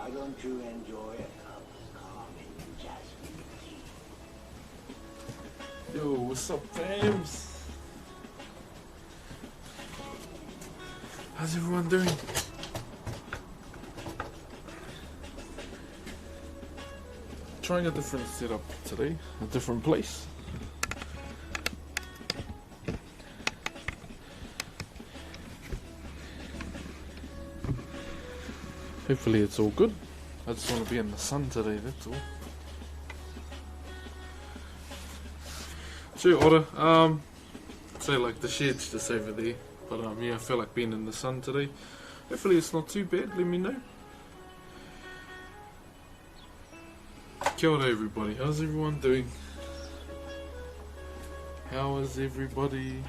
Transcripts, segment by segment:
Why don't you enjoy a cup of calming jasmine tea? Yo, what's up, fams? How's everyone doing? Trying a different setup today, a different place. Hopefully it's all good. I just want to be in the sun today, that's all. Sure, Otter. Say like the shed's just over there. But yeah, I feel like being in the sun today. Hopefully it's not too bad, let me know. Kia ora everybody, how's everyone doing? How is everybody?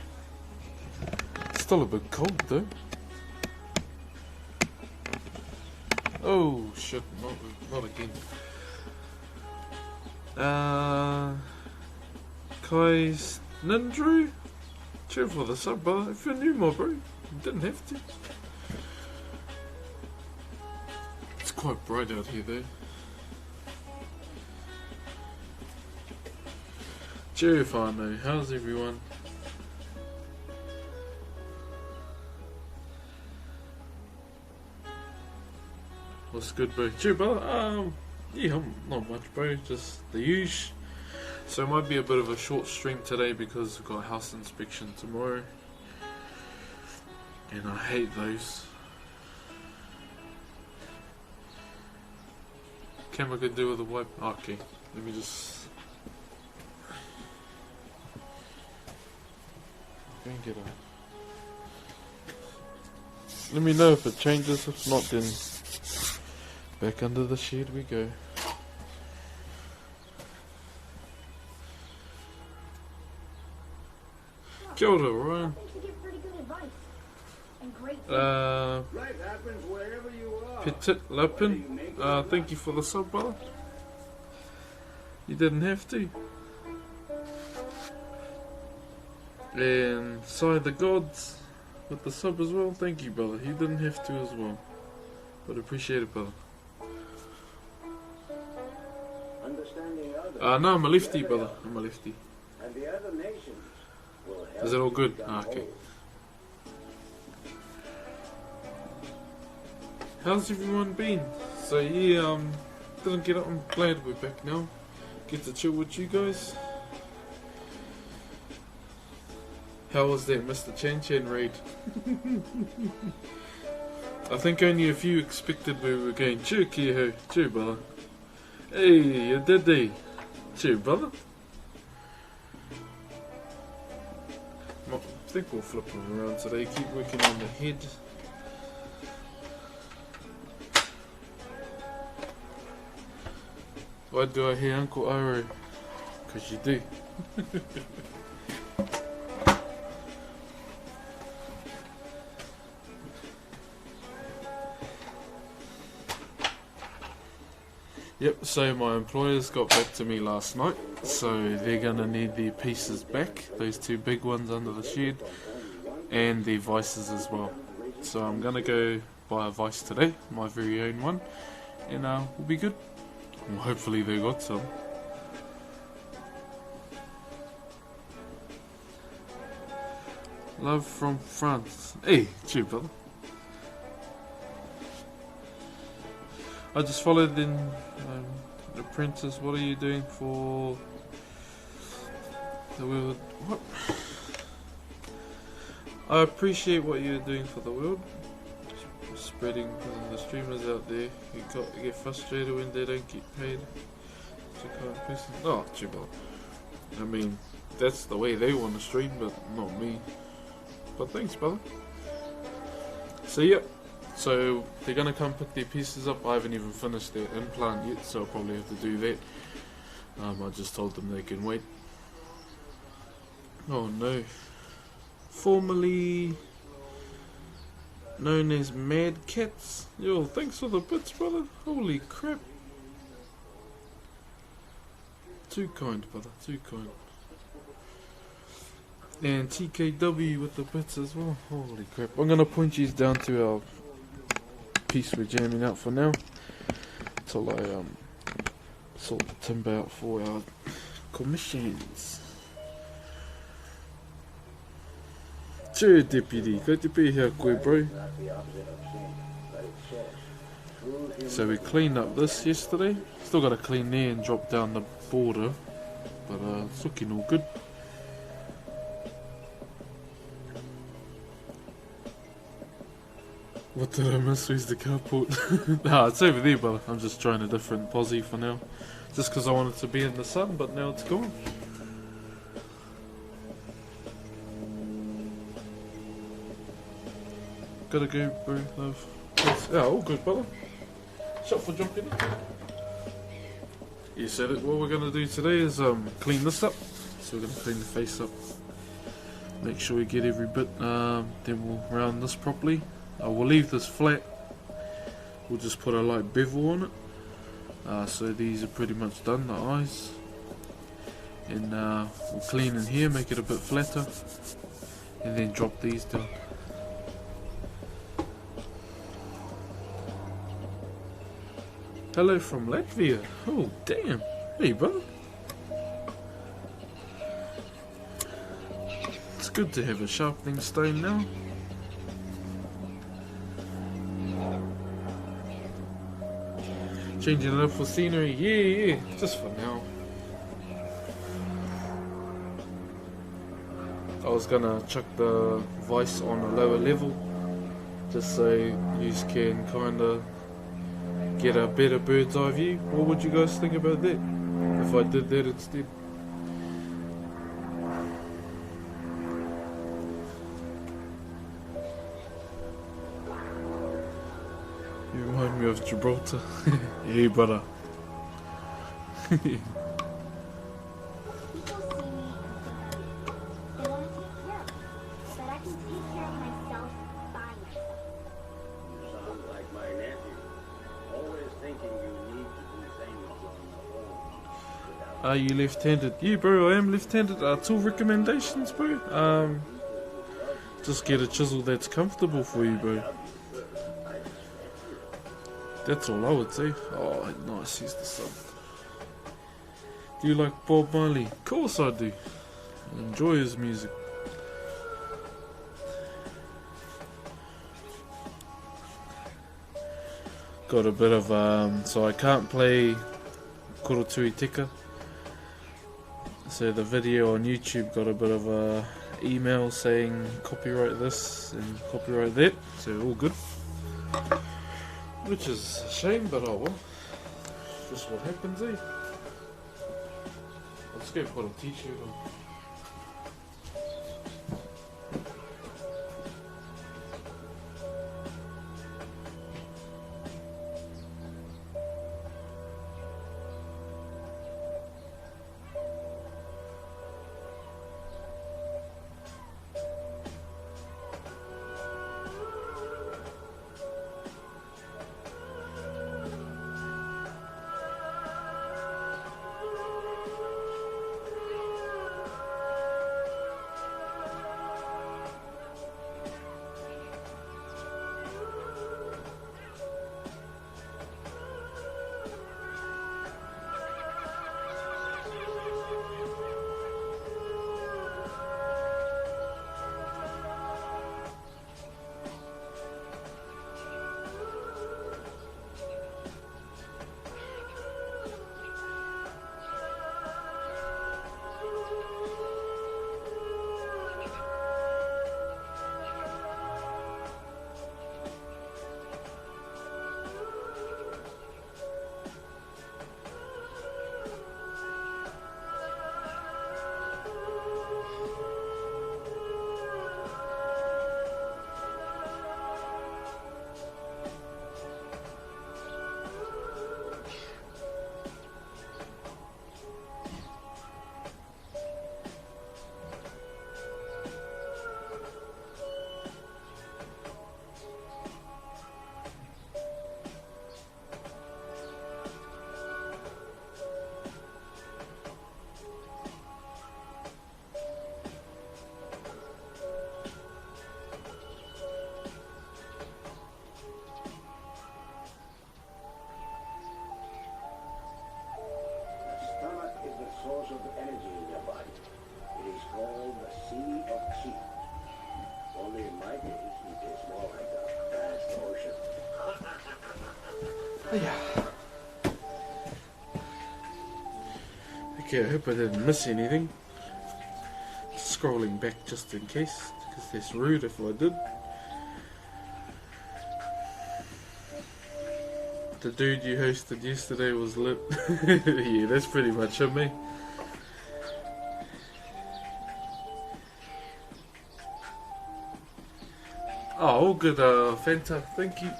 Still a bit cold though. Oh shit, not again. Kai's Nindru? Cheer for the sub, brother. If you're new, my bro, you didn't have to. It's quite bright out here though. Chur Whanau, how's everyone? What's good, bro? Cheer, brother. Yeah, not much, bro. Just the usual. So it might be a bit of a short stream today because we've got a house inspection tomorrow, and I hate those. Camera could do with a wipe. Okay, let me just. Go and get a. Let me know if it changes. If not, then back under the shed we go. Kia ora, Ryan. Life happens wherever you are. Petit Lapin, thank you for the sub, brother. You didn't have to. And Sai the Gods with the sub as well. Thank you, brother. You didn't have to as well. But appreciate it, brother. No, I'm a lefty, brother. I'm a lefty. And the other nations. Is it all good? Okay. How's everyone been? So yeah, didn't get up. I'm glad we're back now. Get to chill with you guys. How was that Mr. Chan Chan raid? I think only a few expected we were going Chur Kiho. Chur, brother. Hey, you did they? Chur, brother. I think we'll flip them around today, keep working on the head. Why do I hear Uncle Iro? Because you do. Yep, so my employers got back to me last night, so they're going to need their pieces back, those two big ones under the shed, and their vices as well. So I'm going to go buy a vice today, my very own one, and we'll be good. Well, hopefully they got some. Love from France. Hey, cheer, brother. I just followed in Apprentice. What are you doing for the world? What? I appreciate what you're doing for the world. Spreading the streamers out there. You get frustrated when they don't get paid. Oh, too bad. I mean, that's the way they want to stream, but not me. But thanks, brother. So yep. So they're gonna come pick their pieces up. I haven't even finished their implant yet, so I'll probably have to do that. I just told them they can wait. Oh no. Formerly known as Mad Cats. Yo, thanks for the bits, brother. Holy crap. Too kind, brother. Too kind. And TKW with the bits as well. Holy crap. I'm gonna point you down to our piece we're jamming out for now. till I sort the timber out for our commissions. Chur deputy, good to be here, koe bro. So we cleaned up this yesterday. Still got to clean there and drop down the border, but it's looking all good. What did I miss? Where's the carport? Nah, it's over there, but I'm just trying a different posse for now. Just because I wanted to be in the sun, but now it's gone. Gotta go, bro, love. Yeah, all good, brother. Shot for jumping in. You said it. What we're gonna do today is clean this up. So we're gonna clean the face up. Make sure we get every bit. Then we'll round this properly. We'll leave this flat. We'll just put a light bevel on it. So these are pretty much done, the eyes. And we'll clean in here, make it a bit flatter. And then drop these down. Hello from Latvia. Oh, damn. Hey, brother. It's good to have a sharpening stone now. Changing it up for scenery. Yeah, just for now. I was gonna chuck the vice on a lower level, just so you can kinda get a better bird's eye view. What would you guys think about that if I did that instead? You remind me of Gibraltar. Hey, brother. Are you left-handed? Yeah, bro, I am left-handed. Tool recommendations, bro. Just get a chisel that's comfortable for you, bro. That's all I would say. Oh, nice, here's the sun. Do you like Bob Marley? Of course I do. I enjoy his music. Got a bit of, so I can't play Korotui Tika. So the video on YouTube got a bit of a email saying copyright this and copyright that, so all good. Which is a shame, but oh well. Just what happens, eh? Let's go put a t-shirt on. Okay, I hope I didn't miss anything. Scrolling back just in case, because that's rude if I did. The dude you hosted yesterday was lit. Yeah, that's pretty much it, me. Oh, all good, Fanta, thank you.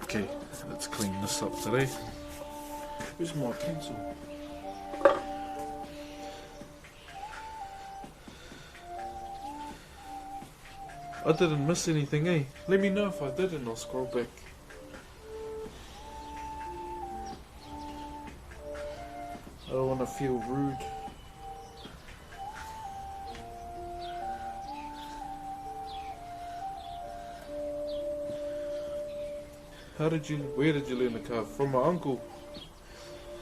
Okay, let's clean this up today. Where's my pencil? I didn't miss anything, eh? Let me know if I did and I'll scroll back. I don't want to feel rude. Where did you learn to carve? From my uncle.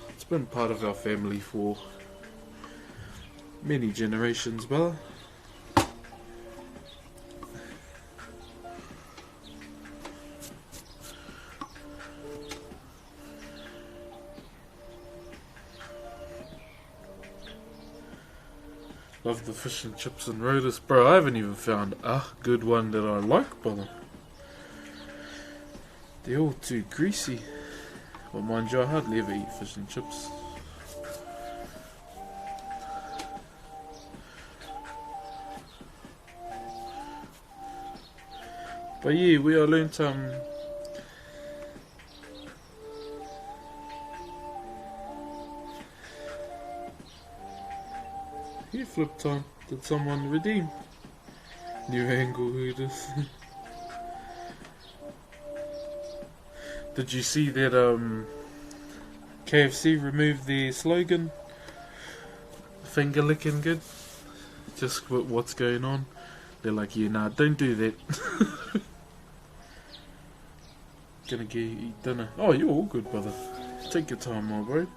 It's been part of our family for many generations, brother. Love the fish and chips and rotis. Bro, I haven't even found a good one that I like, brother. They're all too greasy. Well, mind you, I hardly ever eat fish and chips. But yeah, we all learnt here flip time. Did someone redeem? New angle, who this? Did you see that KFC removed their slogan? Finger licking good? Just with what's going on. They're like, yeah, nah, don't do that. Gonna get you eat dinner. Oh, you're all good, brother. Take your time, my bro.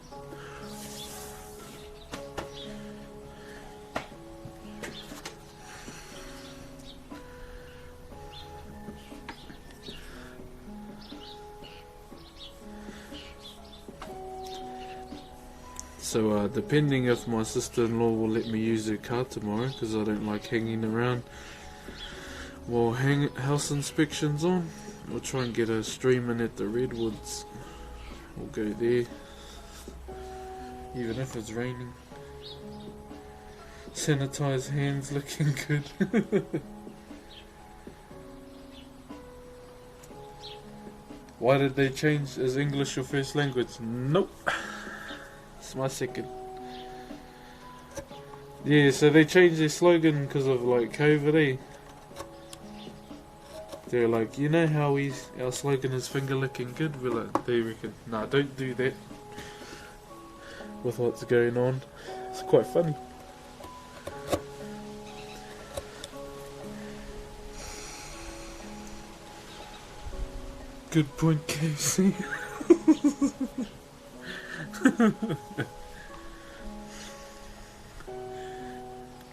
So depending if my sister-in-law will let me use her car tomorrow, because I don't like hanging around while house inspections on, we'll try and get a streaming at the Redwoods. We'll go there, even if it's raining. Sanitize hands, looking good. Why did they change? Is English your first language? Nope. My second. Yeah, so they changed their slogan because of like COVID, eh? They're like, you know how our slogan is finger licking good? We're like, they reckon, nah, don't do that with what's going on. It's quite funny. Good point, KFC.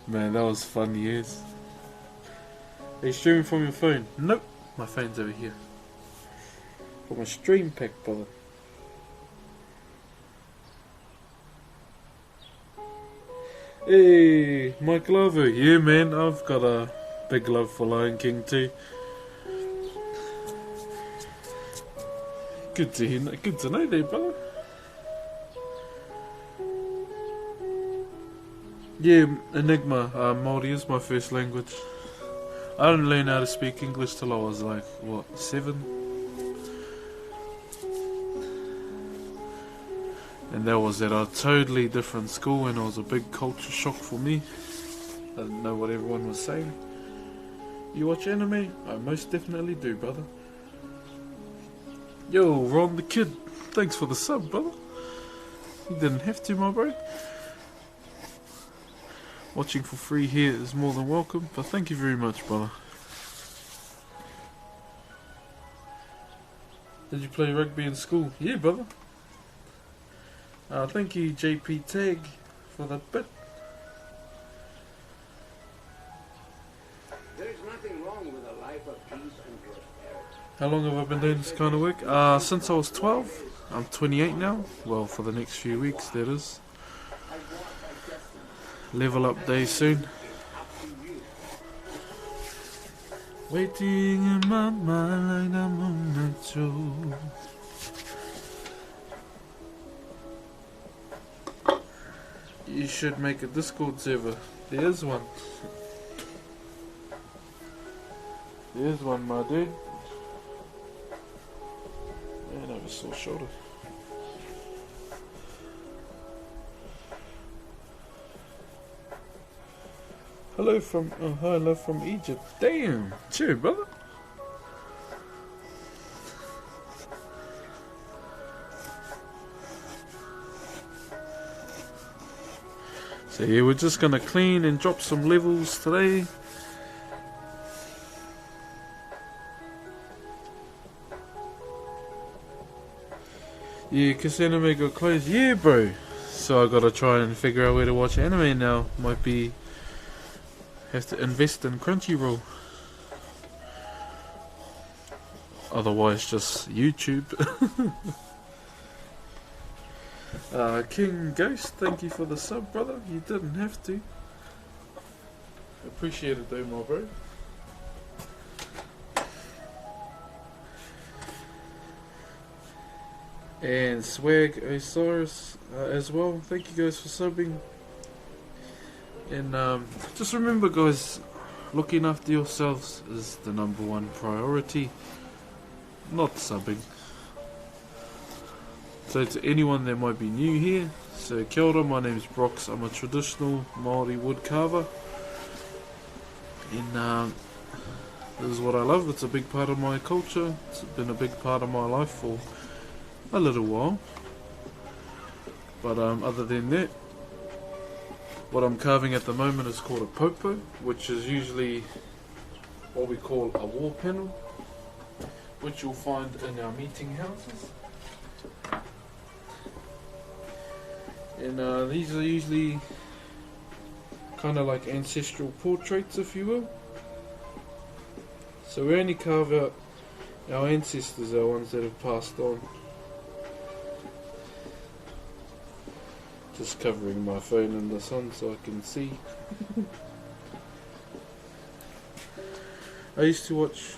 Man, that was fun, yes. Are you streaming from your phone? Nope, my phone's over here. From a stream pack, brother. Hey, Mike Lover. Yeah, man, I've got a big love for Lion King too. Good to hear. Good to know there, brother. Yeah, Enigma, Maori is my first language. I didn't learn how to speak English till I was like, what, 7? And that was at a totally different school and it was a big culture shock for me. I didn't know what everyone was saying. You watch anime? I most definitely do, brother. Yo, Ron the Kid, thanks for the sub, brother. You didn't have to, my bro. Watching for free here is more than welcome, but thank you very much, brother. Did you play rugby in school? Yeah, brother. Thank you, JP Tag, for the bit. There's nothing wrong with a life of peace and prosperity. How long have I been doing this kind of work? Since I was 12. I'm 28 now. Well, for the next few weeks, that is. Level up day soon. Waiting in my mind like a moment too. You should make a Discord server. There's one. There's one, my dude. Man, I have a sore shoulder. Hello from Egypt. Damn, cheer, brother. So yeah, we're just gonna clean and drop some levels today. Yeah, cause anime got closed. Yeah, bro. So I gotta try and figure out where to watch anime now. Might be have to invest in Crunchyroll. Otherwise, just YouTube. King Ghost, thank you for the sub, brother. You didn't have to. Appreciate it though, my bro. And Swag Osiris as well. Thank you guys for subbing. And just remember, guys, looking after yourselves is the #1 priority, not subbing. So to anyone that might be new here, so kia ora, my name is Broxh. I'm a traditional Maori woodcarver. And this is what I love. It's a big part of my culture. It's been a big part of my life for a little while. But other than that, what I'm carving at the moment is called a Poupou, which is usually what we call a wall panel, which you'll find in our meeting houses. And these are usually kind of like ancestral portraits, if you will. So we only carve out our ancestors, our ones that have passed on. Just covering my phone in the sun so I can see. I used to watch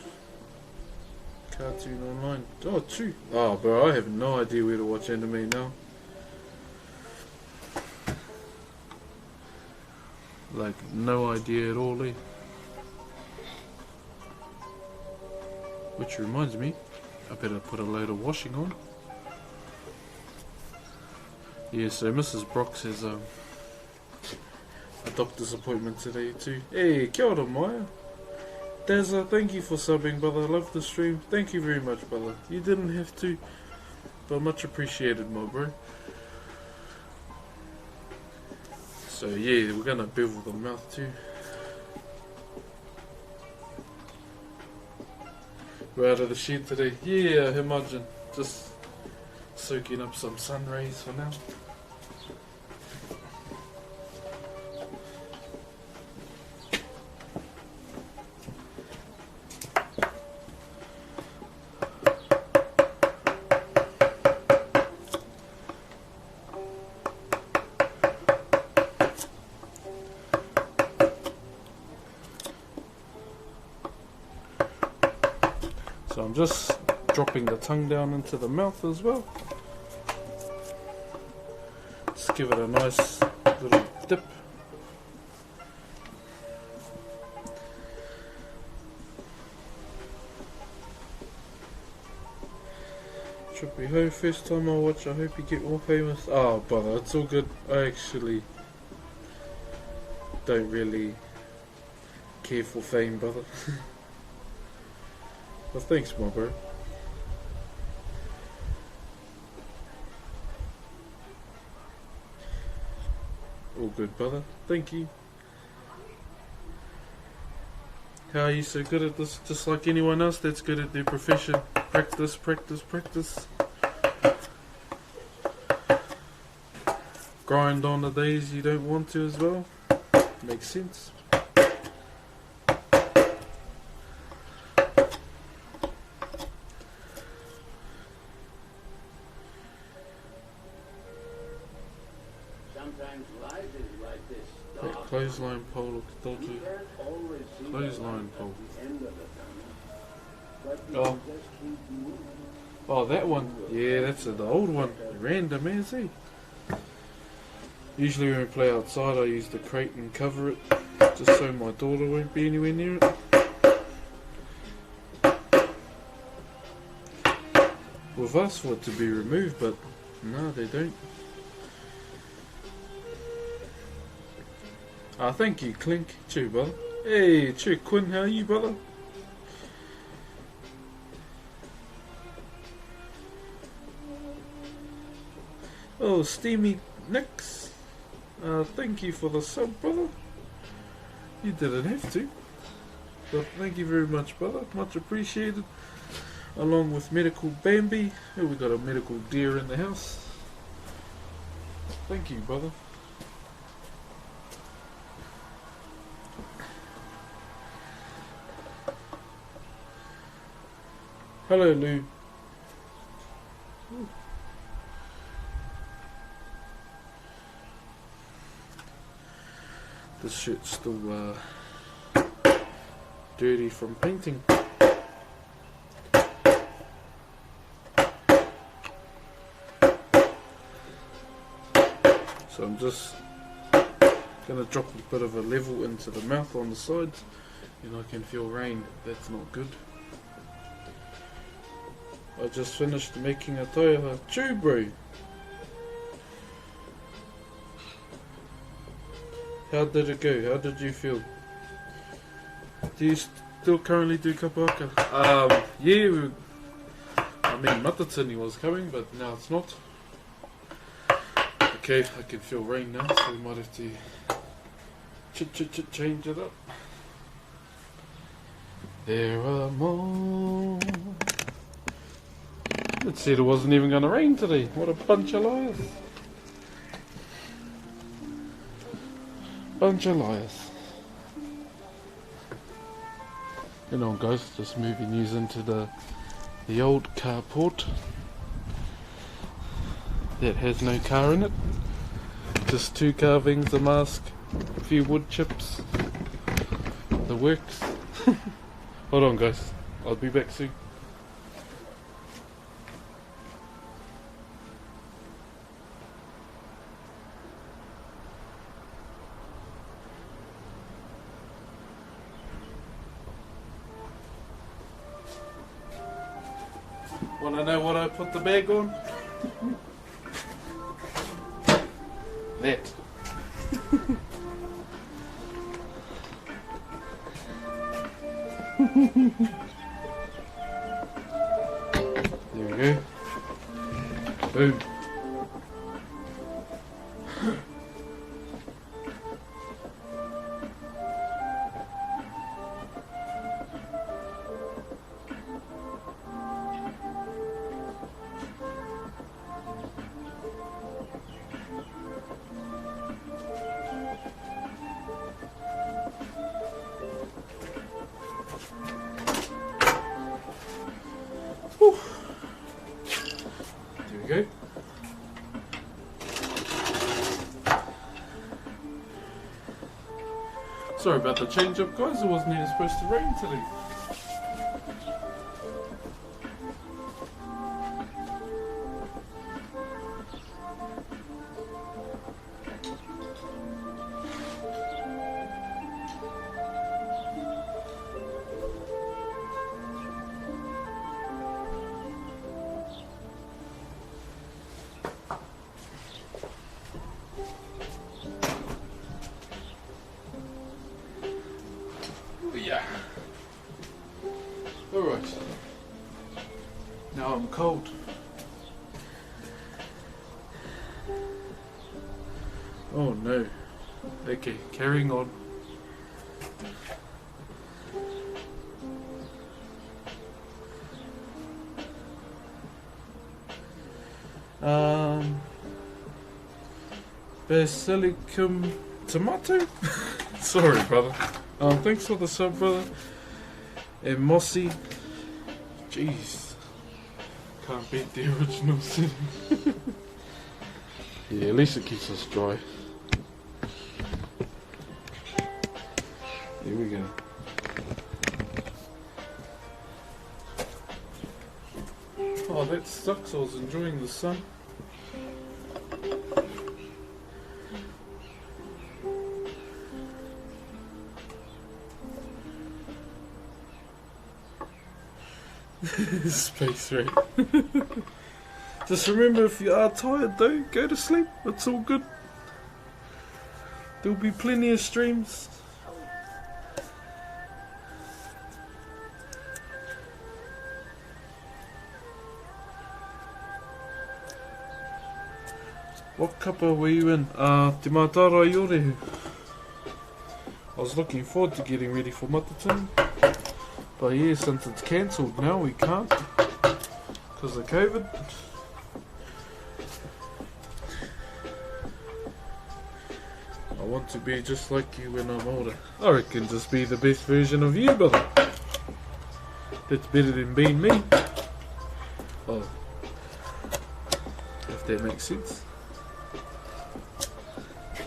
cartoon online. Oh, true. Oh, bro, I have no idea where to watch anime now. Like, no idea at all, eh? Which reminds me, I better put a load of washing on. Yeah, so Mrs. Broxh has a doctor's appointment today too. Hey, kia ora Maya. Dazza, thank you for subbing, brother. I love the stream. Thank you very much, brother. You didn't have to, but much appreciated, my bro. So yeah, we're gonna bevel the mouth too. We're out of the shed today. Yeah, imagine. Just soaking up some sun rays for now. So I'm just dropping the tongue down into the mouth as well. Just give it a nice little dip. Trippy Ho, first time I watch, I hope you get more famous. Oh, brother, it's all good. I actually don't really care for fame, brother. Well, thanks, my bro. All good, brother. Thank you. How are you so good at this? Just like anyone else that's good at their profession. Practice, practice, practice. Grind on the days you don't want to as well. Makes sense. sometimes life is like this. That clothesline pole looks You dodgy. can't always see the Clothesline light pole. at the end of the tunnel, but you Oh. can just keep moving. Oh, that one. Yeah, that's the old one. Random as he. Usually when we play outside, I use the crate and cover it, just so my daughter won't be anywhere near it. With us, for it to be removed, but no, they don't. Ah, thank you, Clink. Chew, brother. Hey, Chew Quinn, how are you, brother? Oh, Steamy Nix. Thank you for the sub, brother. You didn't have to. But thank you very much, brother. Much appreciated. Along with Medical Bambi. Oh, we got a medical deer in the house. Thank you, brother. Hello, Lou. Ooh. This shit's still dirty from painting. So I'm just gonna drop a bit of a level into the mouth on the sides, and I can feel rain. That's not good. I just finished making a taiaha. Chew, bro. How did it go? How did you feel? Do you still currently do kapaka? Yeah, I mean Matatini was coming, but now it's not. Okay, I can feel rain now, so we might have to change it up. There are more. It said it wasn't even going to rain today. What a bunch of liars. Bunch of liars. You know, guys, just moving news into the old carport that has no car in it. Just 2 carvings, a mask, a few wood chips. The works. Hold on, guys. I'll be back soon. Wanna know what I put the bag on? That. There we go. Boom. Whew. There we go. Sorry about the change up, guys. It wasn't even supposed to rain today. Yeah. Alright. Now I'm cold. Oh no. Okay, carrying on. Basilicum tomato? Sorry, brother. Thanks for the sub, brother. And Mossy. Jeez. Can't beat the original setting. Yeah, at least it keeps us dry. Here we go. Oh, that sucks. I was enjoying the sun. Space Ray. Just remember, if you are tired though, go to sleep. It's all good. There'll be plenty of streams. What cuppa were you in? Te Mātara i Orehu. I was looking forward to getting ready for Matatung. But yeah, since it's cancelled now, we can't. Because of COVID. I want to be just like you when I'm older. I reckon just be the best version of you, brother. That's better than being me. Oh. If that makes sense.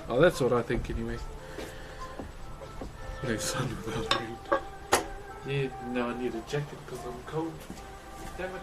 Oh, that's what I think anyway. No sun without rain. Yeah, now I need a jacket because I'm cold. Damn it.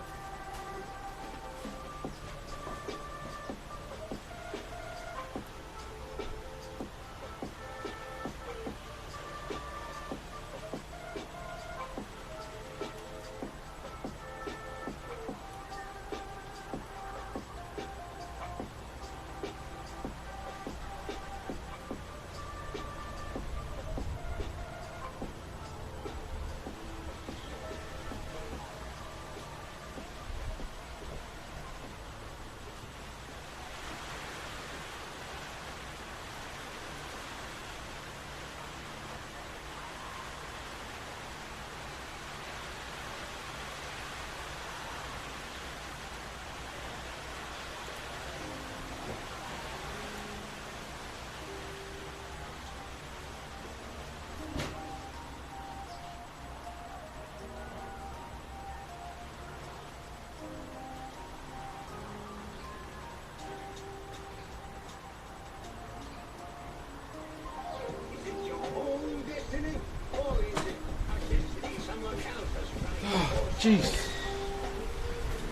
Jeez.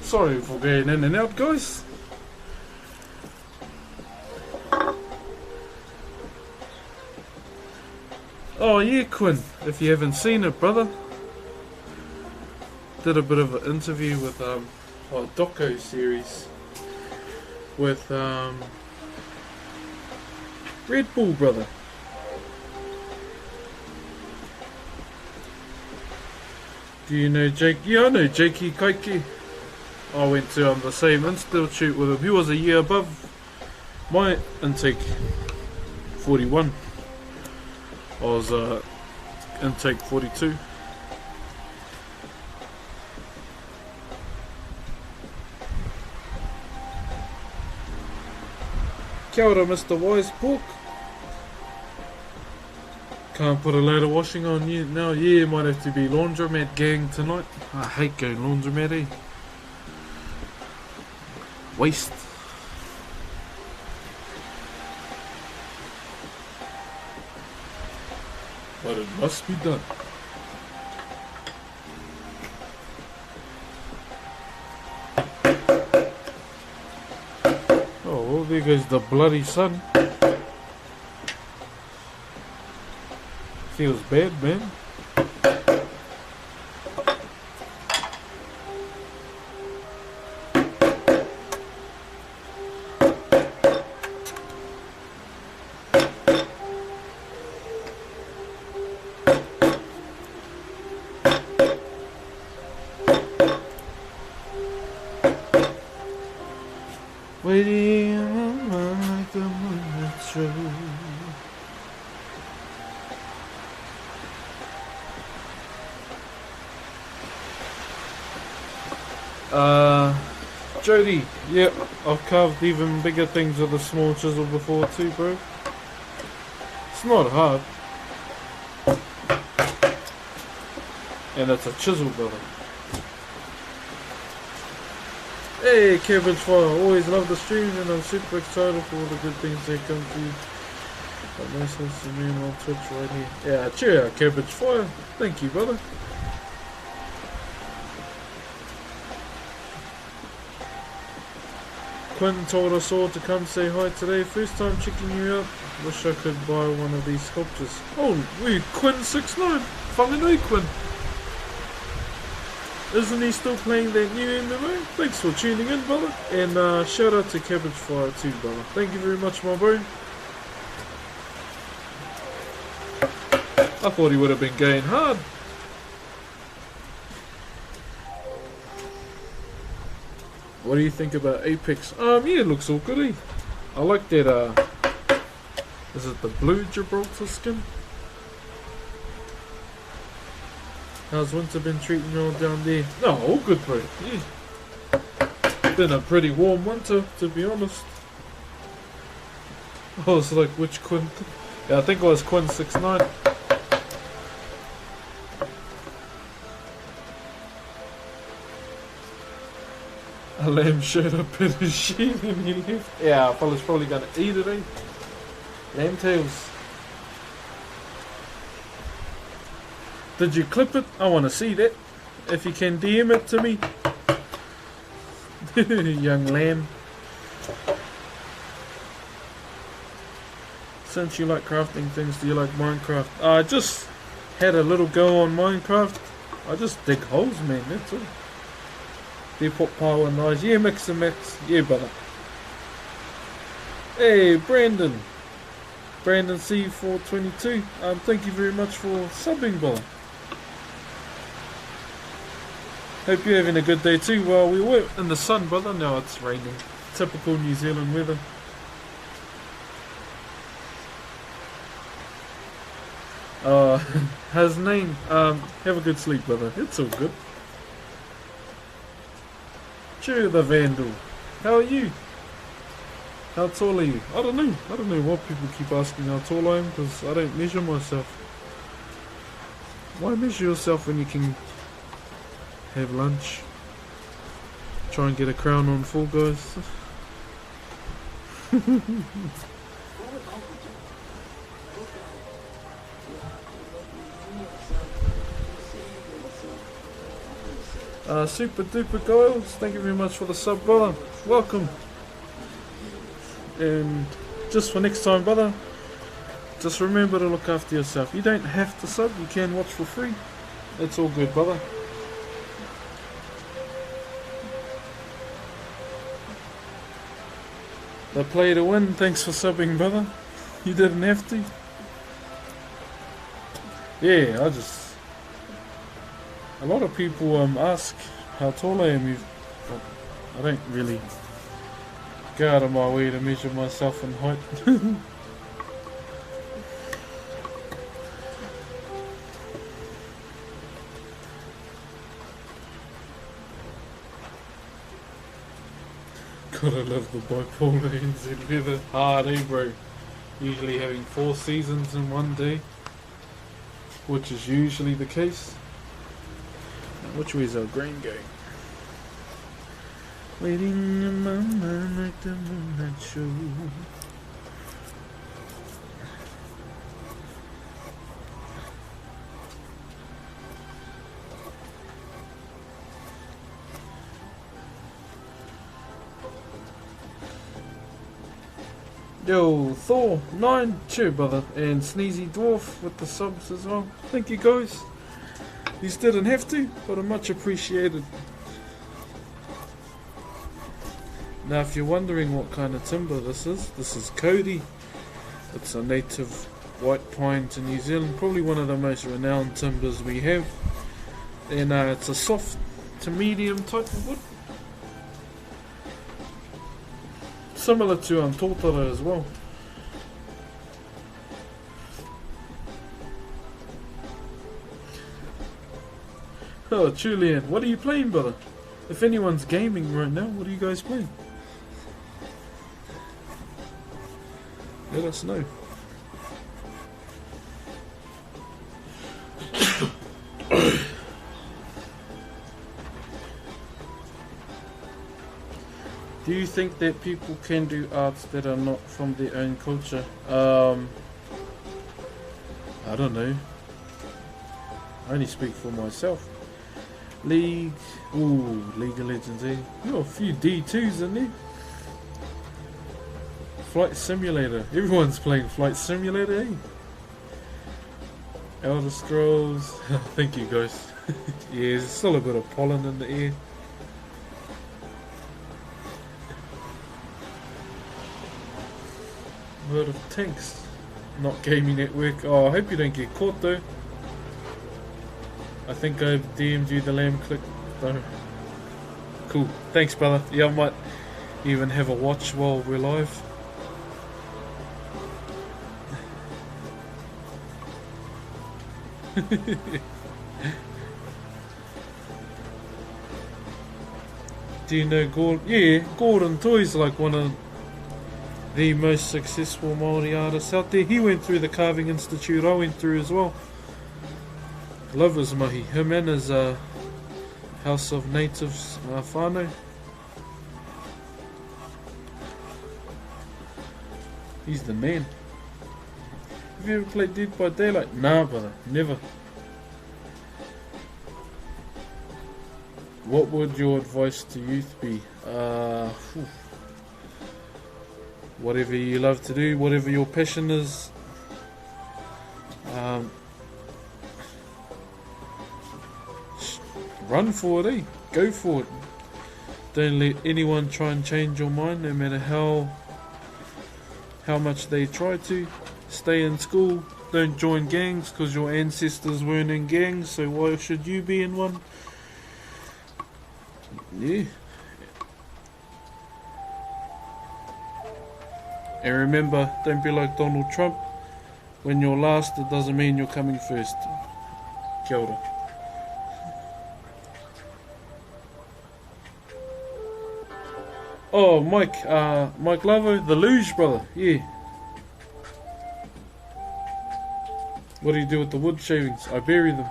Sorry for going in and out, guys. Oh yeah, Quinn, if you haven't seen it, brother. Did a bit of an interview with a doco series with Red Bull, brother. Do you know Jake? Yeah, I know Jakey Kaiki. I went to the same institute with him. He was a year above my intake, 41. I was intake 42. Kia ora, Mr. Wise Pork. Can't put a load of washing on you now. Yeah, might have to be laundromat gang tonight. I hate going laundromat, eh? Waste. But it must be done. Oh, well, there goes the bloody sun. Feels bad, man. Waiting on like the moonlit show. Jody, yep, I've carved even bigger things with a small chisel before too, bro. It's not hard. And it's a chisel, brother. Hey, Cabbage Fire, always love the streams and I'm super excited for all the good things that come to you. Got nice sense to me on Twitch right here. Yeah, cheer out, Cabbage Fire. Thank you, brother. Quinn told us all to come say hi today. First time checking you out. Wish I could buy one of these sculptures. Oh, wait, Quinn69. Whanganui Quinn. Isn't he still playing that new MMO? Thanks for tuning in, brother. And shout out to Cabbage Fire too, brother. Thank you very much, my bro. I thought he would have been going hard. What do you think about Apex? Yeah, it looks all good, eh? I like that, is it the blue Gibraltar skin? How's winter been treating you all down there? No, all good, bro. Yeah. Been a pretty warm winter, to be honest. I was like, which Quinn? Yeah, I think it was Quinn69. A lamb showed up at his shed and he left. Yeah, fella's probably gonna eat it, eh? Lamb tails. Did you clip it? I want to see that. If you can DM it to me. Young lamb. Since you like crafting things, do you like Minecraft? I just had a little go on Minecraft. I just dig holes, man, that's all. They put power and eyes. Yeah, mix and mix. Yeah, brother. Hey, Brandon. Brandon C422. Thank you very much for subbing, brother. Hope you're having a good day too. Well, we were in the sun, brother. Now it's raining. Typical New Zealand weather. His name. Have a good sleep, brother. It's all good. Chur the Vandal. How are you? How tall are you? I don't know. I don't know why people keep asking how tall I am, because I don't measure myself. Why measure yourself when you can have lunch? Try and get a crown on Fall Guys. Super Duper Giles, thank you very much for the sub, brother. Welcome. And just for next time, brother, just remember to look after yourself. You don't have to sub, you can watch for free. It's all good, brother. The play to win, thanks for subbing, brother. You didn't have to. Yeah, a lot of people ask how tall I am. I don't really go out of my way to measure myself in height. Gotta love the bipolar NZ weather. Hard, eh, bro? Usually having 4 seasons in one day, which is usually the case. Which way is our grain going? Waiting in my mind like the moonlight show. Yo, Thor 9, cheer, brother, and Sneezy Dwarf with the subs as well. Thank you, guys. You didn't have to, but are much appreciated. Now, if you're wondering what kind of timber this is Cody. It's a native white pine to New Zealand, probably one of the most renowned timbers we have. And it's a soft to medium type of wood. Similar to Tōtara as well. Oh, Julian, what are you playing, brother? If anyone's gaming right now, what are you guys playing? Let us know. Do you think that people can do arts that are not from their own culture? I don't know. I only speak for myself. League of Legends, eh? You got a few D2s in there. Flight Simulator. Everyone's playing Flight Simulator, eh? Elder Scrolls. Thank you, guys. Yeah, there's still a bit of pollen in the air. World of Tanks. Not gaming network. Oh, I hope you don't get caught though. I think I've DM'd you the lamb click. No. Cool. Thanks, brother. Yeah, I might even have a watch while we're live. Do you know Gordon? Yeah, Gordon Toy's like one of the most successful Maori artists out there. He went through the Carving Institute. I went through as well. Love his mahi. Him and his House of Natives whanau. He's the man. Have you ever played Dead by Daylight? Nah, brother, never. What would your advice to youth be? Whatever you love to do, whatever your passion is. Run for it, eh? Go for it. Don't let anyone try and change your mind, no matter how much they try to. Stay in school. Don't join gangs, because your ancestors weren't in gangs, so why should you be in one? Yeah. And remember, don't be like Donald Trump. When you're last, it doesn't mean you're coming first. Kia ora. Oh, Mike Lavo, the luge brother, yeah. What do you do with the wood shavings? I bury them.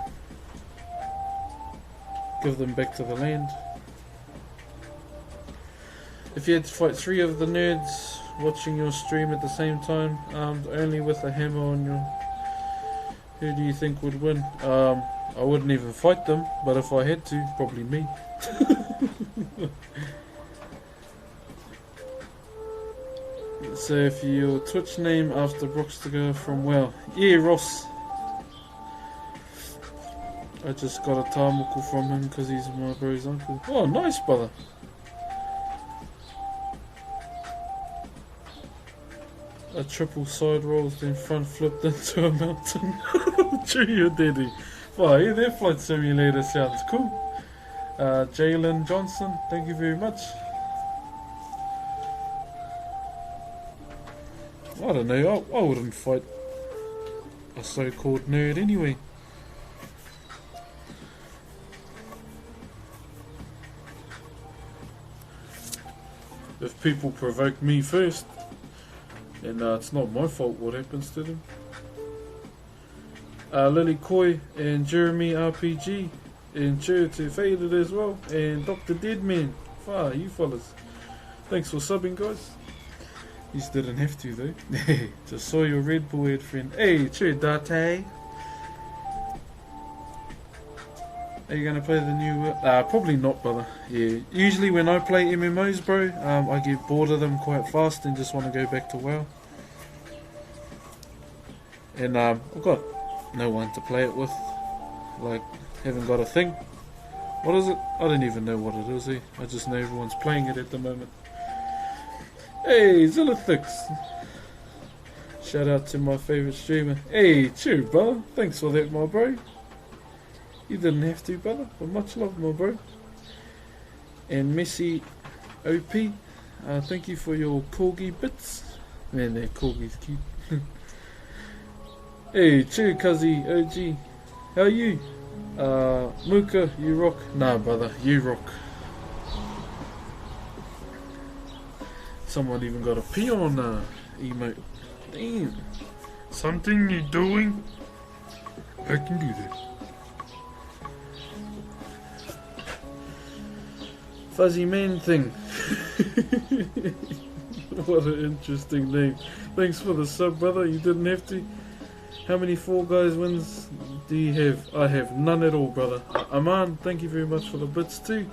Give them back to the land. If you had to fight 3 of the nerds watching your stream at the same time, armed only with a hammer on your... Who do you think would win? I wouldn't even fight them, but if I had to, probably me. So if your Twitch name after Broxh to go from well. Yeah, Ross. I just got a tamoko from him because he's my bro's uncle. Oh, nice, brother. A triple side rolls, then front flipped into a mountain. True, your daddy. Wow, yeah, that Flight Simulator sounds cool. Jalen Johnson, thank you very much. I don't know, I wouldn't fight a so-called nerd anyway. If people provoke me first, then it's not my fault what happens to them. Lily Coy and Jeremy RPG and Chur to Faded as well, and Dr. Deadman. Far, you fellas. Thanks for subbing, guys. You didn't have to though. Just saw your Red Bull ad friend. Hey, Chur Date. Are you gonna play the new? Probably not, brother. Yeah. Usually when I play MMOs, bro, I get bored of them quite fast and just want to go back to WoW. And I've got no one to play it with. Like, haven't got a thing. What is it? I don't even know what it is. Eh? I just know everyone's playing it at the moment. Hey, Zillithix. Shout out to my favourite streamer. Hey, cheer, brother. Thanks for that, my bro. You didn't have to, brother, but much love, my bro. And Messi OP, thank you for your corgi bits. Man, that corgi's cute. Hey, cheer, cuzzy, OG. How are you? Muka, you rock. Nah, brother, you rock. Someone even got a peon emote. Damn. Something you're doing? I can do that. Fuzzy man thing. What an interesting name. Thanks for the sub, brother. You didn't have to. How many Fall Guys wins do you have? I have none at all, brother. Aman, thank you very much for the bits too.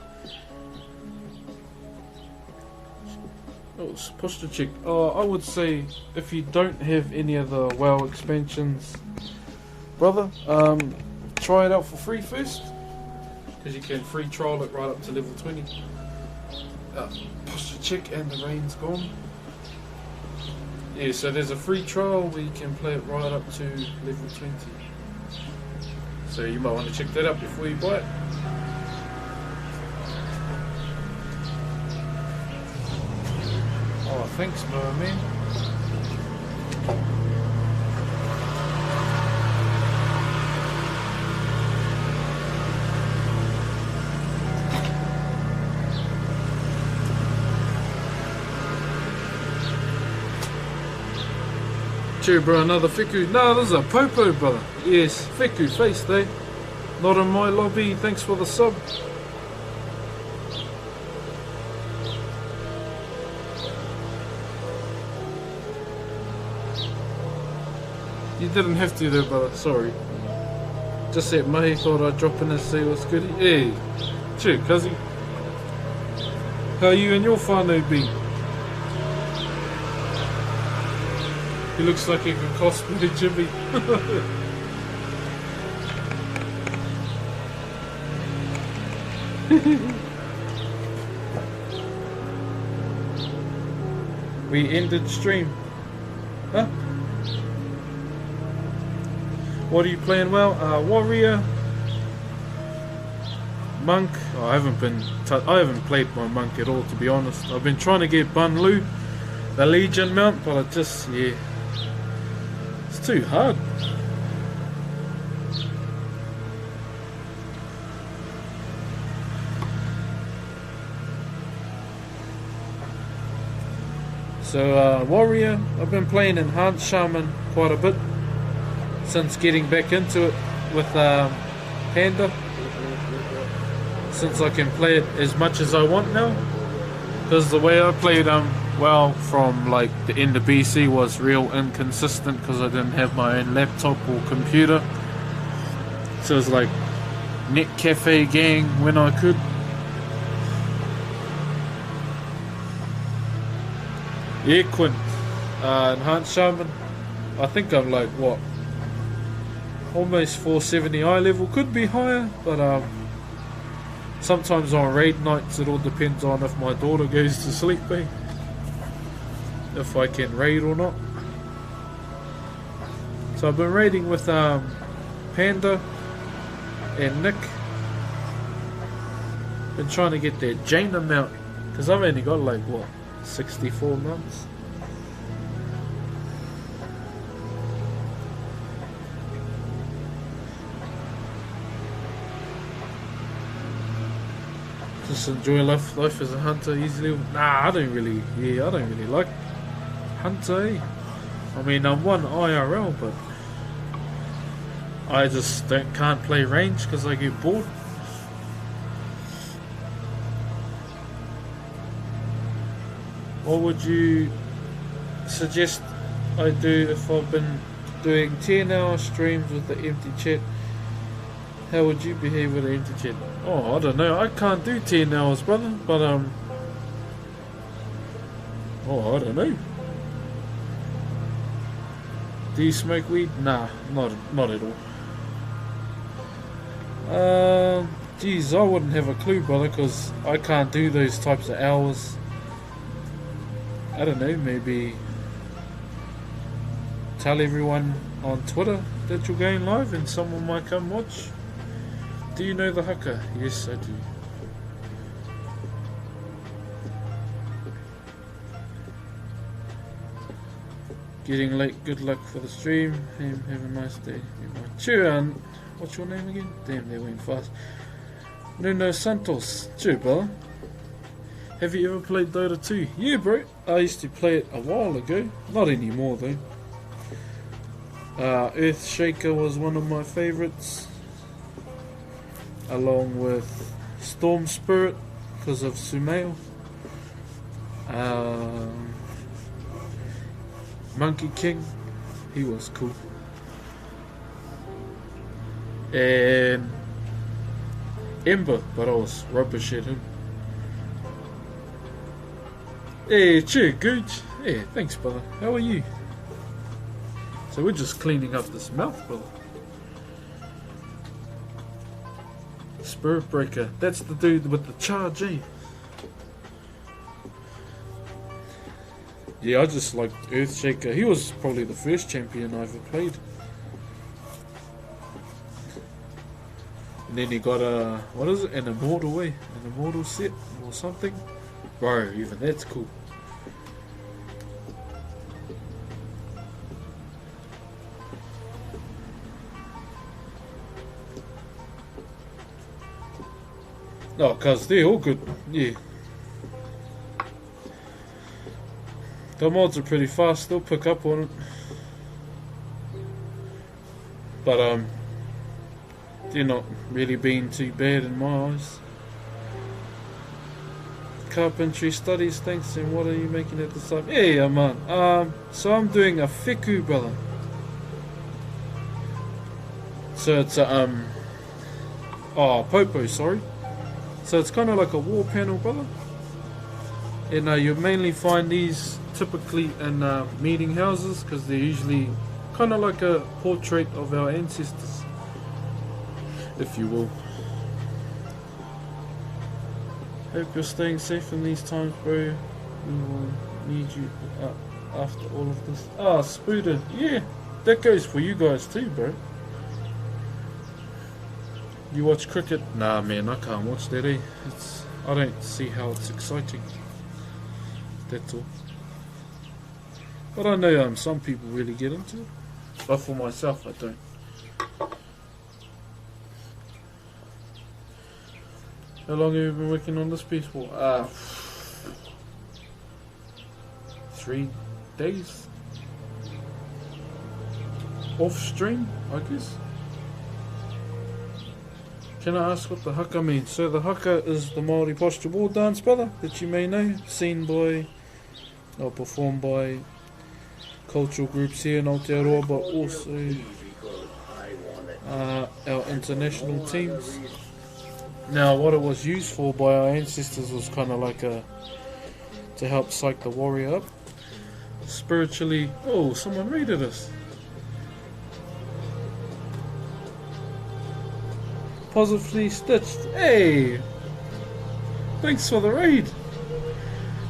Oh, it's posture check. I would say if you don't have any of the WoW expansions, brother, try it out for free first, because you can free trial it right up to level 20. Posture check and the rain's gone. Yeah, so there's a free trial where you can play it right up to level 20. So you might want to check that out before you buy it. Oh, thanks, man. Cheer, bro, another Fiku. No, this is a Poupou, brother. Yes, Fiku face, eh? Not in my lobby. Thanks for the sub. You didn't have to though, brother. Sorry. Just said Mahi thought I'd drop in and say what's good. Hey, cheer, cuzzy. How you and your whānau been? He looks like he can cosplay Jimmy. We ended stream. Huh? What are you playing? Well, warrior, monk. Oh, I haven't played my monk at all, to be honest. I've been trying to get Bun Lu, the Legion mount, but it just, yeah, it's too hard. So warrior, I've been playing Enhanced Shaman quite a bit since getting back into it with Panda, since I can play it as much as I want now, because the way I played well from like the end of BC was real inconsistent because I didn't have my own laptop or computer, so it was like net cafe gang when I could. Yeah, Quint, Enhanced Shaman, I think I'm like what, almost 470 eye level, could be higher, but sometimes on raid nights it all depends on if my daughter goes to sleep, if I can raid or not. So I've been raiding with Panda and Nick. Been trying to get that Jaina mount, because I've only got like what, 64 months. Just enjoy life as a hunter easily. Nah, I don't really like hunter, eh? I mean, I'm one IRL, but I just can't play range because I get bored. What would you suggest I do if I've been doing 10-hour streams with the empty chat? How would you behave with the empty chat? Oh, I don't know. I can't do 10 hours, brother. But oh, I don't know. Do you smoke weed? Nah, not at all. Geez, I wouldn't have a clue, brother, because I can't do those types of hours. I don't know, maybe tell everyone on Twitter that you're going live and someone might come watch. Do you know the haka? Yes, I do. Getting late, good luck for the stream. Have a nice day. Chur, what's your name again? Damn, they went fast. Nuno Santos. Chur, brother. Have you ever played Dota 2? Yeah, bro. I used to play it a while ago. Not anymore, though. Earthshaker was one of my favourites, along with Storm Spirit because of Sumail. Monkey King, he was cool. And Ember, but I was rubbish at him. Hey, Chur Gooch. Hey, thanks, brother. How are you? So we're just cleaning up this mouth, brother. Spirit Breaker. That's the dude with the charge, eh? Yeah, I just liked Earthshaker. He was probably the first champion I ever played. And then he got a, what is it? An immortal, eh? An immortal set or something. Bro, even that's cool. No, cause they're all good, yeah. The mods are pretty fast, they'll pick up on it. But they're not really being too bad in my eyes. Carpentry studies, thanks, and what are you making at this time? Yeah, man. So I'm doing a whiku, brother. So it's a Poupou, sorry. So it's kind of like a wall panel, brother. And you mainly find these typically in meeting houses because they're usually kind of like a portrait of our ancestors, if you will. Hope you're staying safe in these times, bro. We will need you after all of this. Ah, Spooder. Yeah, that goes for you guys too, bro. You watch cricket? Nah, man, I can't watch that, eh? I don't see how it's exciting. That's all. But I know some people really get into it. But for myself, I don't. How long have you been working on this piece for? 3 days. Off stream, I guess. Can I ask what the haka means? So the haka is the Maori posture wall dance, brother, that you may know, seen by or performed by cultural groups here in Aotearoa, but also our international teams. Now, what it was used for by our ancestors was kind of like to help psych the warrior up spiritually. Oh, someone raided us. Positively stitched. Hey, thanks for the raid.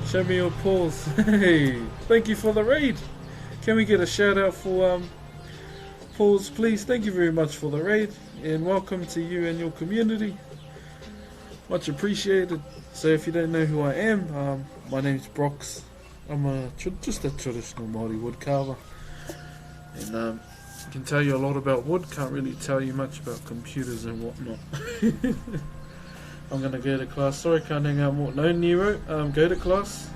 Show me your paws. Hey, thank you for the raid. Can we get a shout out for paws, please? Thank you very much for the raid, and welcome to you and your community. Much appreciated. So if you don't know who I am, my name's Broxh. I'm just a traditional Maori woodcarver, and I can tell you a lot about wood, can't really tell you much about computers and whatnot. I'm going to go to class. Sorry, can't hang out more. No, Nero, go to class.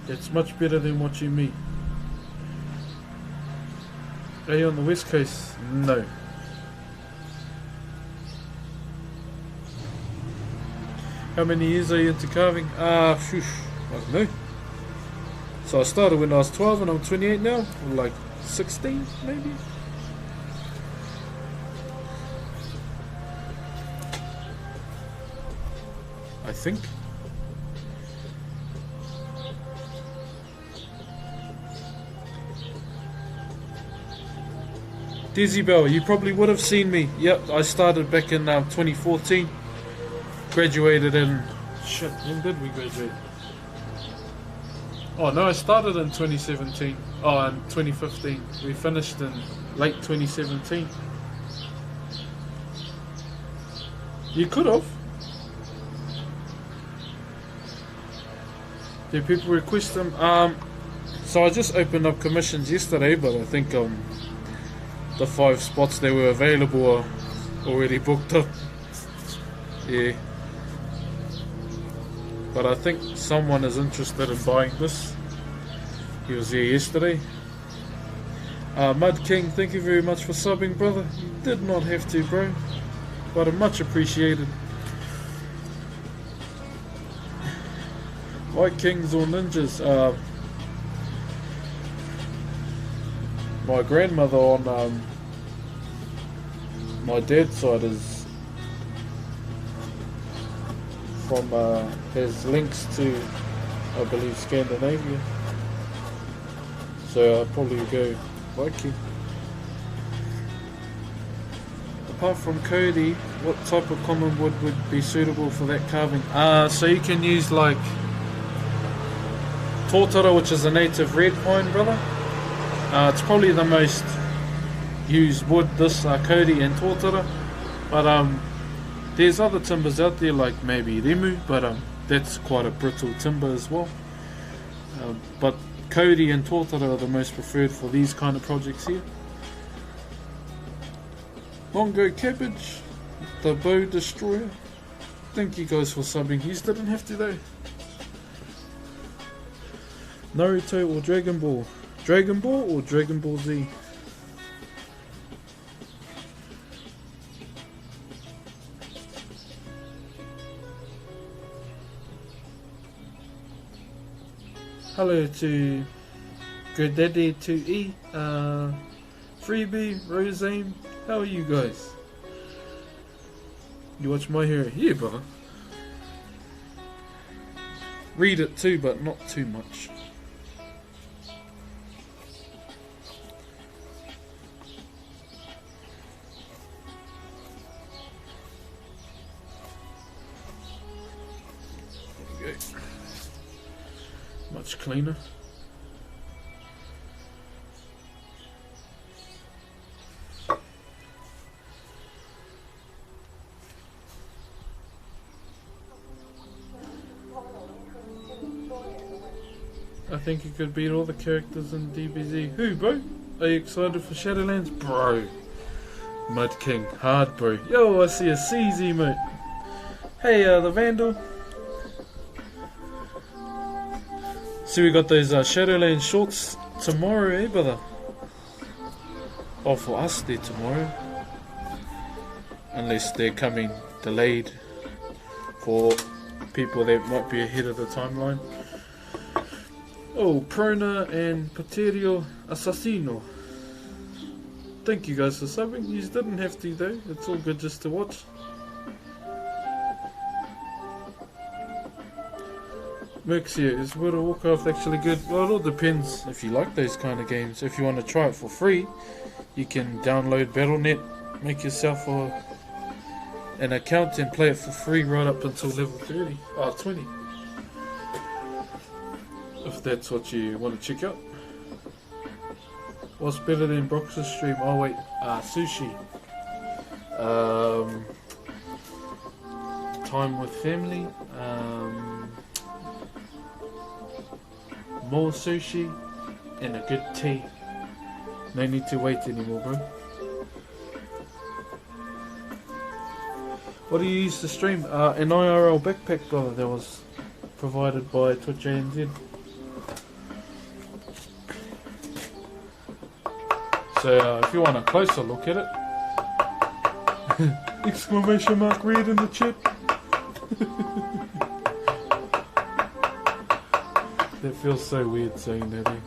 It's much better than watching me. Are you on the west coast? No. How many years are you into carving? I don't know. So I started when I was 12 and I'm 28 now. Like 16 maybe. I think. Dizzy Bell, you probably would have seen me. Yep, I started back in 2014. Graduated in... Shit, when did we graduate? Oh no, I started in 2017. Oh, in 2015. We finished in late 2017. You could have. Do people request them? So I just opened up commissions yesterday, but I think the 5 spots that were available are already booked up. Yeah. But I think someone is interested in buying this. He was here yesterday. Mud King, thank you very much for subbing, brother. You did not have to, bro. But much appreciated. Vikings or ninjas? My grandmother on my dad's side is from has links to, I believe, Scandinavia. So I'd probably go Viking. Apart from Cody, what type of common wood would be suitable for that carving? So you can use like tōtara, which is a native red pine, brother. It's probably the most used wood, this Cody and tōtara. But there's other timbers out there like maybe remu, but that's quite a brittle timber as well. But Cody and tōtara are the most preferred for these kind of projects here. Mongo Cabbage, the Bow Destroyer. Thank you guys for subbing. You didn't have to though. Naruto or Dragon Ball? Dragon Ball or Dragon Ball Z? Hello to Gradaddy to E, Freebie, Rosane. How are you guys? You watch My Hero? Yeah, brother. Read it too, but not too much. There we go. Much cleaner. I think you could beat all the characters in DBZ. Who, bro? Are you excited for Shadowlands? Bro. Mud King. Hard, bro. Yo, I see a CZ, mate. Hey, the Vandal. So we got those Shadowlands shorts tomorrow, eh, brother? Or for us, they're tomorrow. Unless they're coming delayed for people that might be ahead of the timeline. Oh, Prona and Paterio Assassino. Thank you guys for subbing. You didn't have to though. It's all good just to watch. Merxia, is World of Warcraft actually good? Well, it all depends if you like those kind of games. If you want to try it for free, you can download Battle.net, make yourself an account and play it for free right up until level 30. Oh, 20. If that's what you want to check out. What's better than Brox's stream? Oh wait, sushi. Time with family. More sushi and a good tea. No need to wait anymore, bro. What do you use to stream? An IRL backpack, brother, that was provided by Twitch ANZ. So if you want a closer look at it, exclamation mark read in the chat. That feels so weird saying that, eh?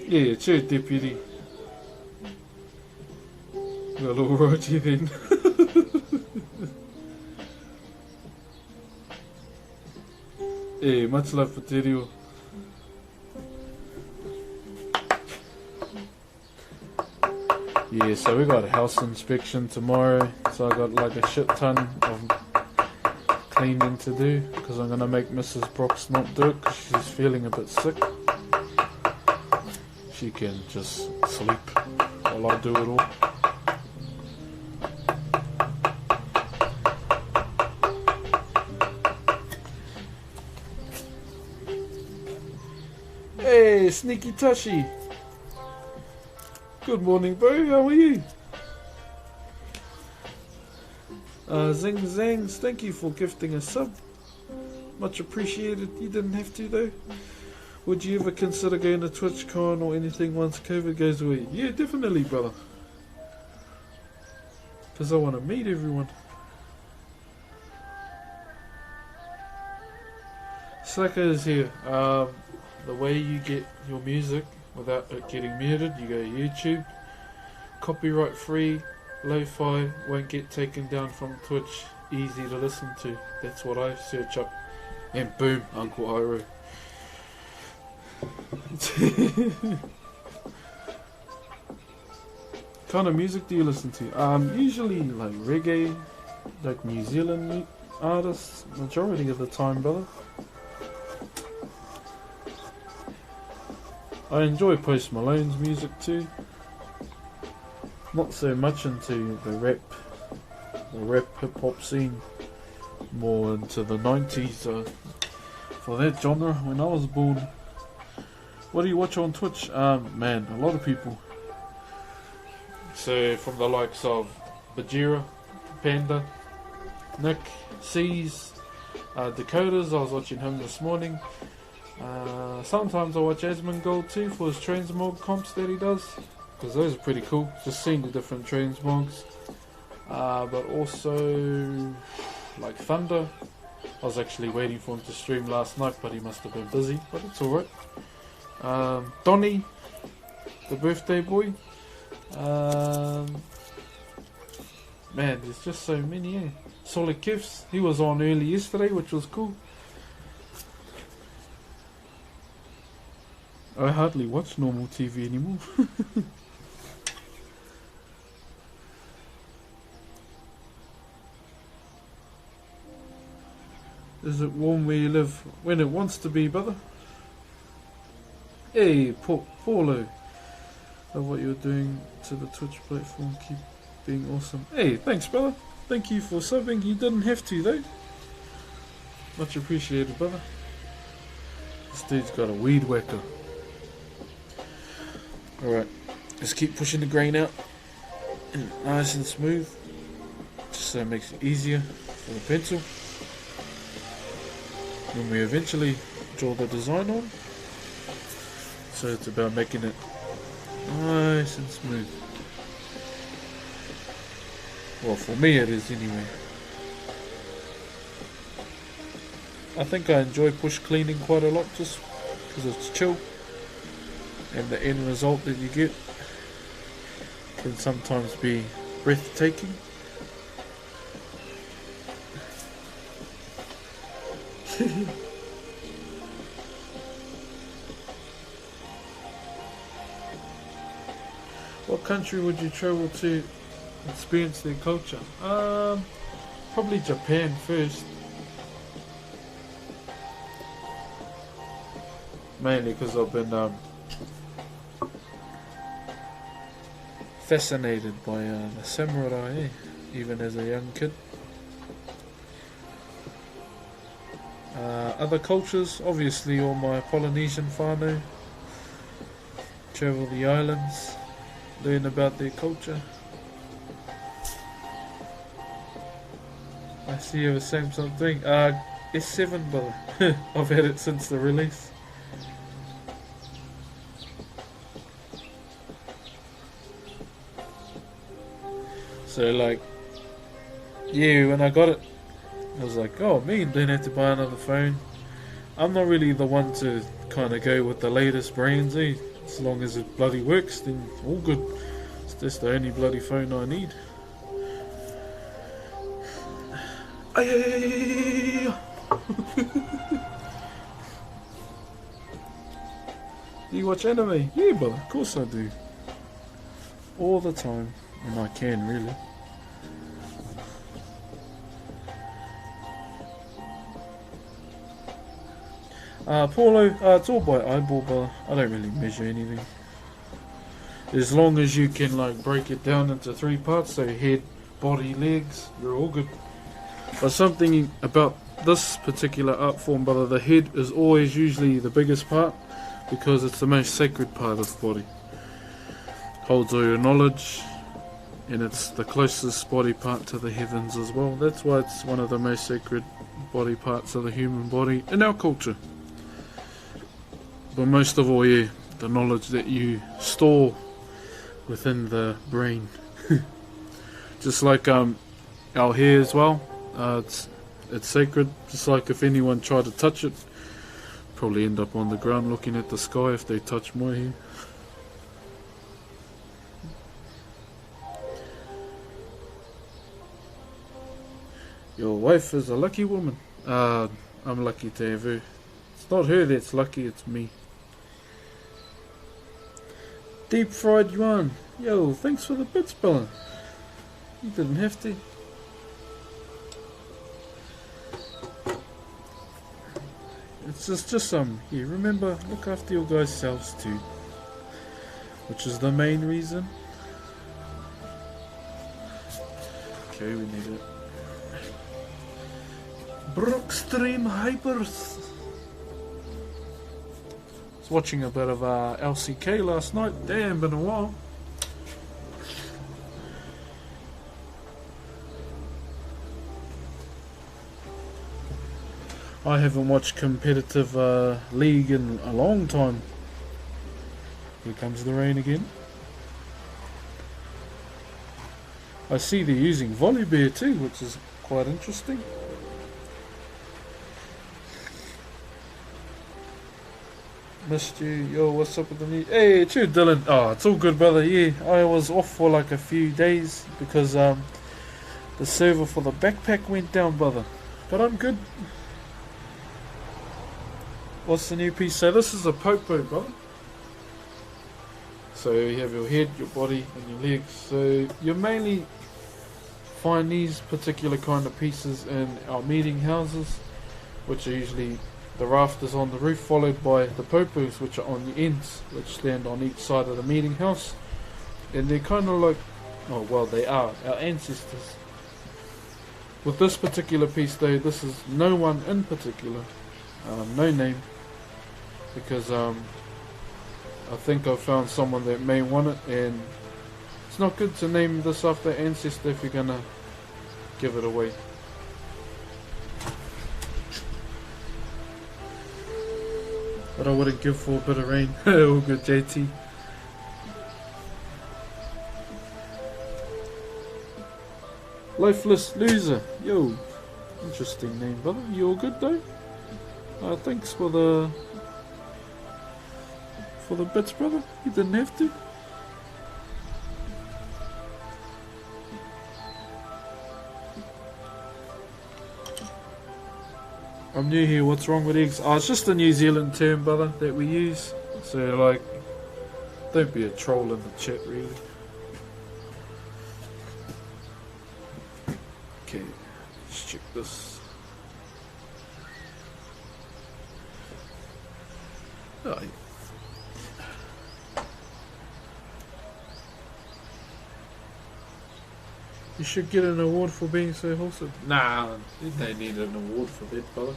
Yeah, sure, deputy. Well, alrighty then. Yeah, much love for Terio. Yeah, so we got a house inspection tomorrow, so I got like a shit ton of cleaning to do, because I'm going to make Mrs. Broxh not do it, because she's feeling a bit sick. She can just sleep while I do it all. Hey, Sneaky Tashi. Good morning, bro. How are you? Zing Zangs, thank you for gifting a sub. Much appreciated. You didn't have to, though. Would you ever consider going to TwitchCon or anything once COVID goes away? Yeah, definitely, brother. Because I want to meet everyone. Slacker is here. The way you get your music without it getting muted, you go YouTube. Copyright free, lo-fi, won't get taken down from Twitch. Easy to listen to. That's what I search up. And boom, Uncle Iro. Kind of music do you listen to? Usually like reggae, like New Zealand artists, majority of the time, brother. I enjoy Post Malone's music too. Not so much into the rap hip hop scene. More into the 90s for that genre when I was born. What do you watch on Twitch? Man, a lot of people. So from the likes of Bajira, Panda, Nick, C's, Dakotas. I was watching him this morning. Sometimes I watch Asmongold too for his transmog comps that he does, because those are pretty cool. Just seeing the different transmogs. But also like Thunder. I was actually waiting for him to stream last night, but he must have been busy. But it's alright. Donny, the birthday boy. Man, there's just so many. Eh? Solid Kifs. He was on early yesterday, which was cool. I hardly watch normal TV anymore. Is it warm where you live? When it wants to be, brother. Hey, Paulo. Love what you're doing to the Twitch platform. Keep being awesome. Hey, thanks, brother. Thank you for subbing. You didn't have to, though. Much appreciated, brother. This dude's got a weed whacker. Alright, let's keep pushing the grain out. Nice and smooth. Just so it makes it easier for the pencil. When we eventually draw the design on. So it's about making it nice and smooth. Well, for me it is anyway. I think I enjoy push cleaning quite a lot just because it's chill. And the end result that you get can sometimes be breathtaking. What country would you travel to experience their culture? Probably Japan first. Mainly because I've been fascinated by the samurai, even as a young kid. Other cultures, obviously all my Polynesian whānau. Travel the islands, learn about their culture. I see you have a Samsung thing. S7, brother. I've had it since the release. So like, yeah, when I got it, I was like, oh man, don't have to buy another phone. I'm not really the one to kind of go with the latest brands, eh? As long as it bloody works, then all good. It's just the only bloody phone I need. Do you watch anime? Yeah, brother, of course I do. All the time, when I can, really. Paulo, it's all by eyeball, but I don't really measure anything. As long as you can like break it down into 3 parts, so head, body, legs, you're all good. But something about this particular art form, brother, the head is always usually the biggest part because it's the most sacred part of the body. Holds all your knowledge, and it's the closest body part to the heavens as well. That's why it's one of the most sacred body parts of the human body in our culture. But most of all, yeah, the knowledge that you store within the brain. Just like our hair as well. It's sacred. Just like if anyone tried to touch it, probably end up on the ground looking at the sky if they touch my hair. Your wife is a lucky woman. I'm lucky to have her. It's not her that's lucky, it's me. Deep fried yuan. Yo, thanks for the bits, Bella. You didn't have to. It's just some. Yeah, remember, look after your guys' selves too. Which is the main reason. Okay, we need it. Broxh stream hypers. I was watching a bit of LCK last night. Damn, been a while. I haven't watched competitive league in a long time. Here comes the rain again. I see they're using Volibear too, which is quite interesting. Missed you. Yo, what's up with the new... Hey, it's you, Dylan. Oh, it's all good, brother. Yeah, I was off for like a few days because the server for the backpack went down, brother. But I'm good. What's the new piece? So this is a Poupou, brother. So you have your head, your body, and your legs. So you mainly find these particular kind of pieces in our meeting houses, which are usually the rafters on the roof, followed by the Poupous, which are on the ends, which stand on each side of the meeting house. And they're kind of like, oh well, they are our ancestors. With this particular piece though, this is no one in particular, no name, because I think I found someone that may want it, and it's not good to name this after ancestor if you're gonna give it away. But I wouldn't give for a bit of rain. All good, JT. Lifeless loser. Yo, interesting name, brother. You all good though? Thanks for the bits, brother. You didn't have to. I'm new here, what's wrong with eggs? Oh, it's just a New Zealand term, brother, that we use. So, like, don't be a troll in the chat, really. Okay, let's check this. Oh, yeah. You should get an award for being so wholesome. Nah, you don't need an award for that, fella.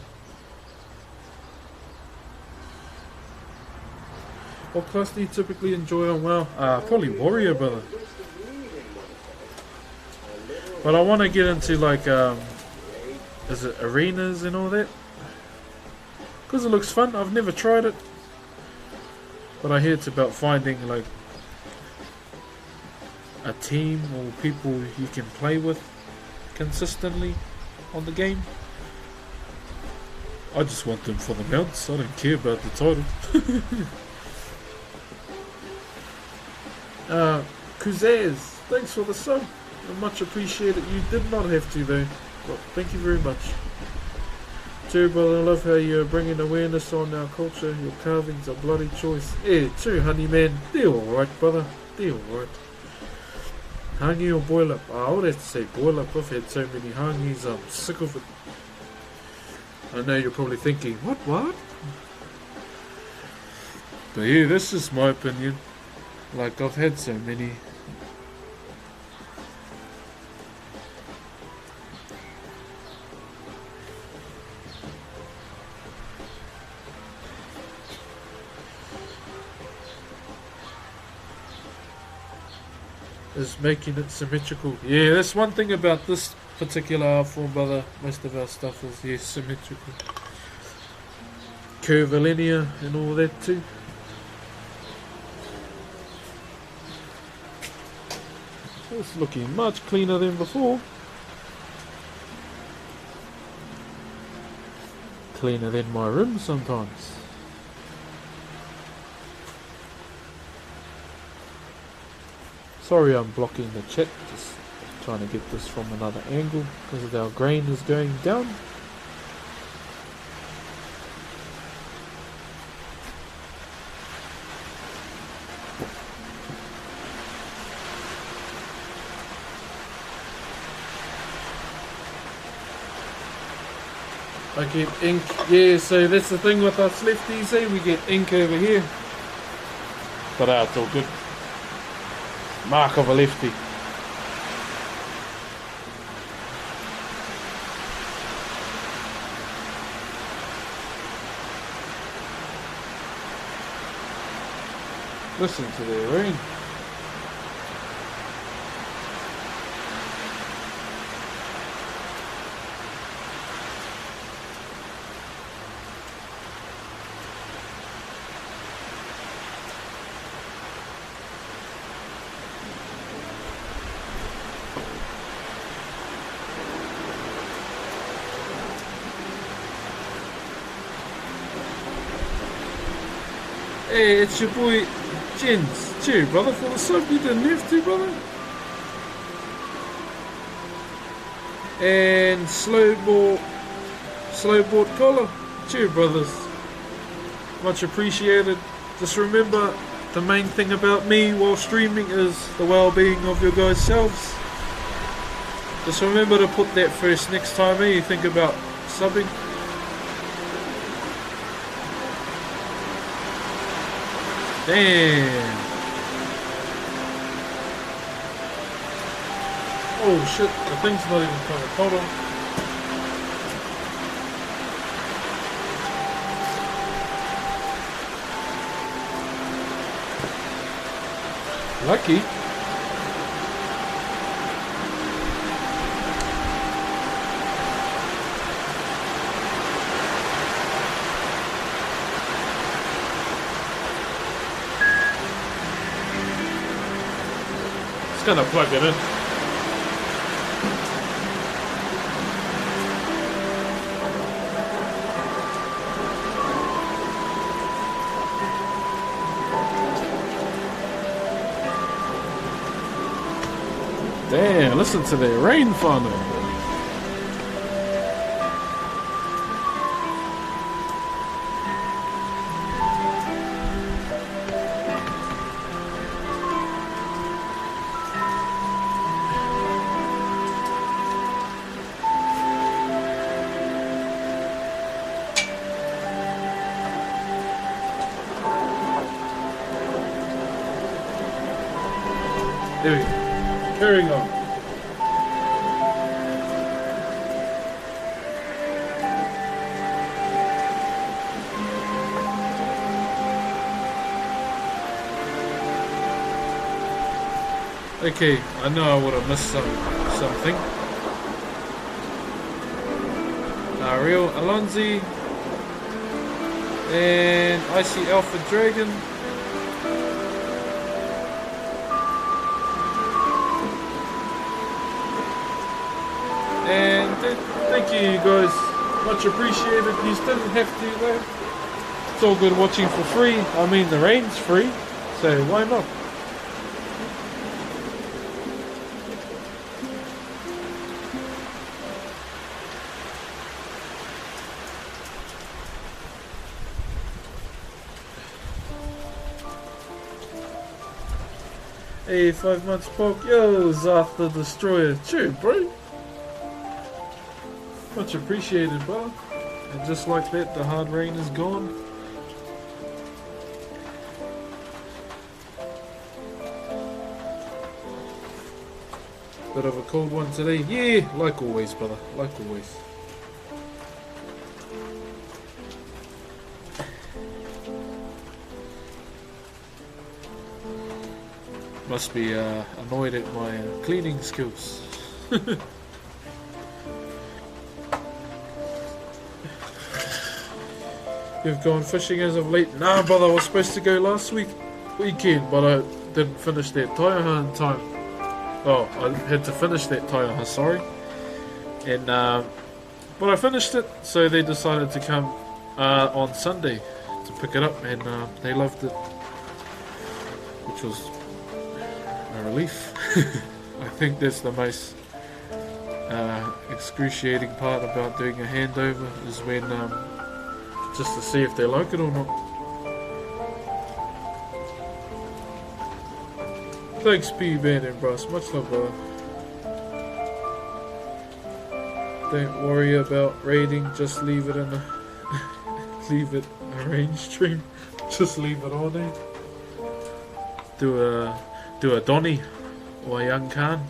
What class do you typically enjoy on WoW? Probably Warrior, brother. But I want to get into like, is it arenas and all that? Because it looks fun. I've never tried it. But I hear it's about finding like a team or people you can play with consistently on the game. I just want them for the mounts. I don't care about the title. Kuzaz, thanks for the sub. Much appreciated. You did not have to though. Well, thank you very much. Too, brother, I love how you're bringing awareness on our culture. Your carvings are bloody choice. Yeah, too, honey man. They're alright, brother. They're alright. Hangi or boil up? I would have to say boil up. I've had so many hangis, I'm sick of it. I know you're probably thinking, what? But yeah, that's just my opinion. Like, I've had so many. Is making it symmetrical. Yeah, that's one thing about this particular art form, brother. Most of our stuff is, yeah, symmetrical. curvilinear and all that too. It's looking much cleaner than before. Cleaner than my room sometimes. Sorry I'm blocking the chat, just trying to get this from another angle because our grain is going down. I get ink, yeah, so that's the thing with us lefties, we get ink over here. But it's all good. Mark of a lefty. Listen to the rain. Hey, it's your boy Jens. Cheer, brother, for the sub you didn't have to, brother. And slowboard collar. Cheer, brothers. Much appreciated. Just remember, the main thing about me while streaming is the well-being of your guys' selves. Just remember to put that first next time you think about subbing. Damn. Oh shit, the thing's not even coming. Hold on. Lucky. Just gonna plug it in. Damn, listen to the rain funnel. There we go. Carrying on. Okay, I know I would have missed something. Real Alonzi and Icy Alpha Dragon. And thank you guys, much appreciated. You didn't have to though. It's all good watching for free. I mean the rain's free, so why not? Hey, 5 months poke. Yo, Zarth the Destroyer. Cheer, bro. Much appreciated, bro. And just like that, the hard rain is gone. Bit of a cold one today. Yeah, like always, brother. Like always. Must be annoyed at my cleaning skills. You've gone fishing as of late? Nah, brother, I was supposed to go last weekend, but I didn't finish that taiaha in time. Oh, I had to finish that taiaha, sorry. And, but I finished it, so they decided to come on Sunday to pick it up, and they loved it, which was a relief. I think that's the most excruciating part about doing a handover, is when just to see if they like it or not. Thanks, P Band and Broxh. Much love, brother. Don't worry about raiding. Just leave it in a leave it a range stream. Just leave it on there. Do a Donny or a young Khan.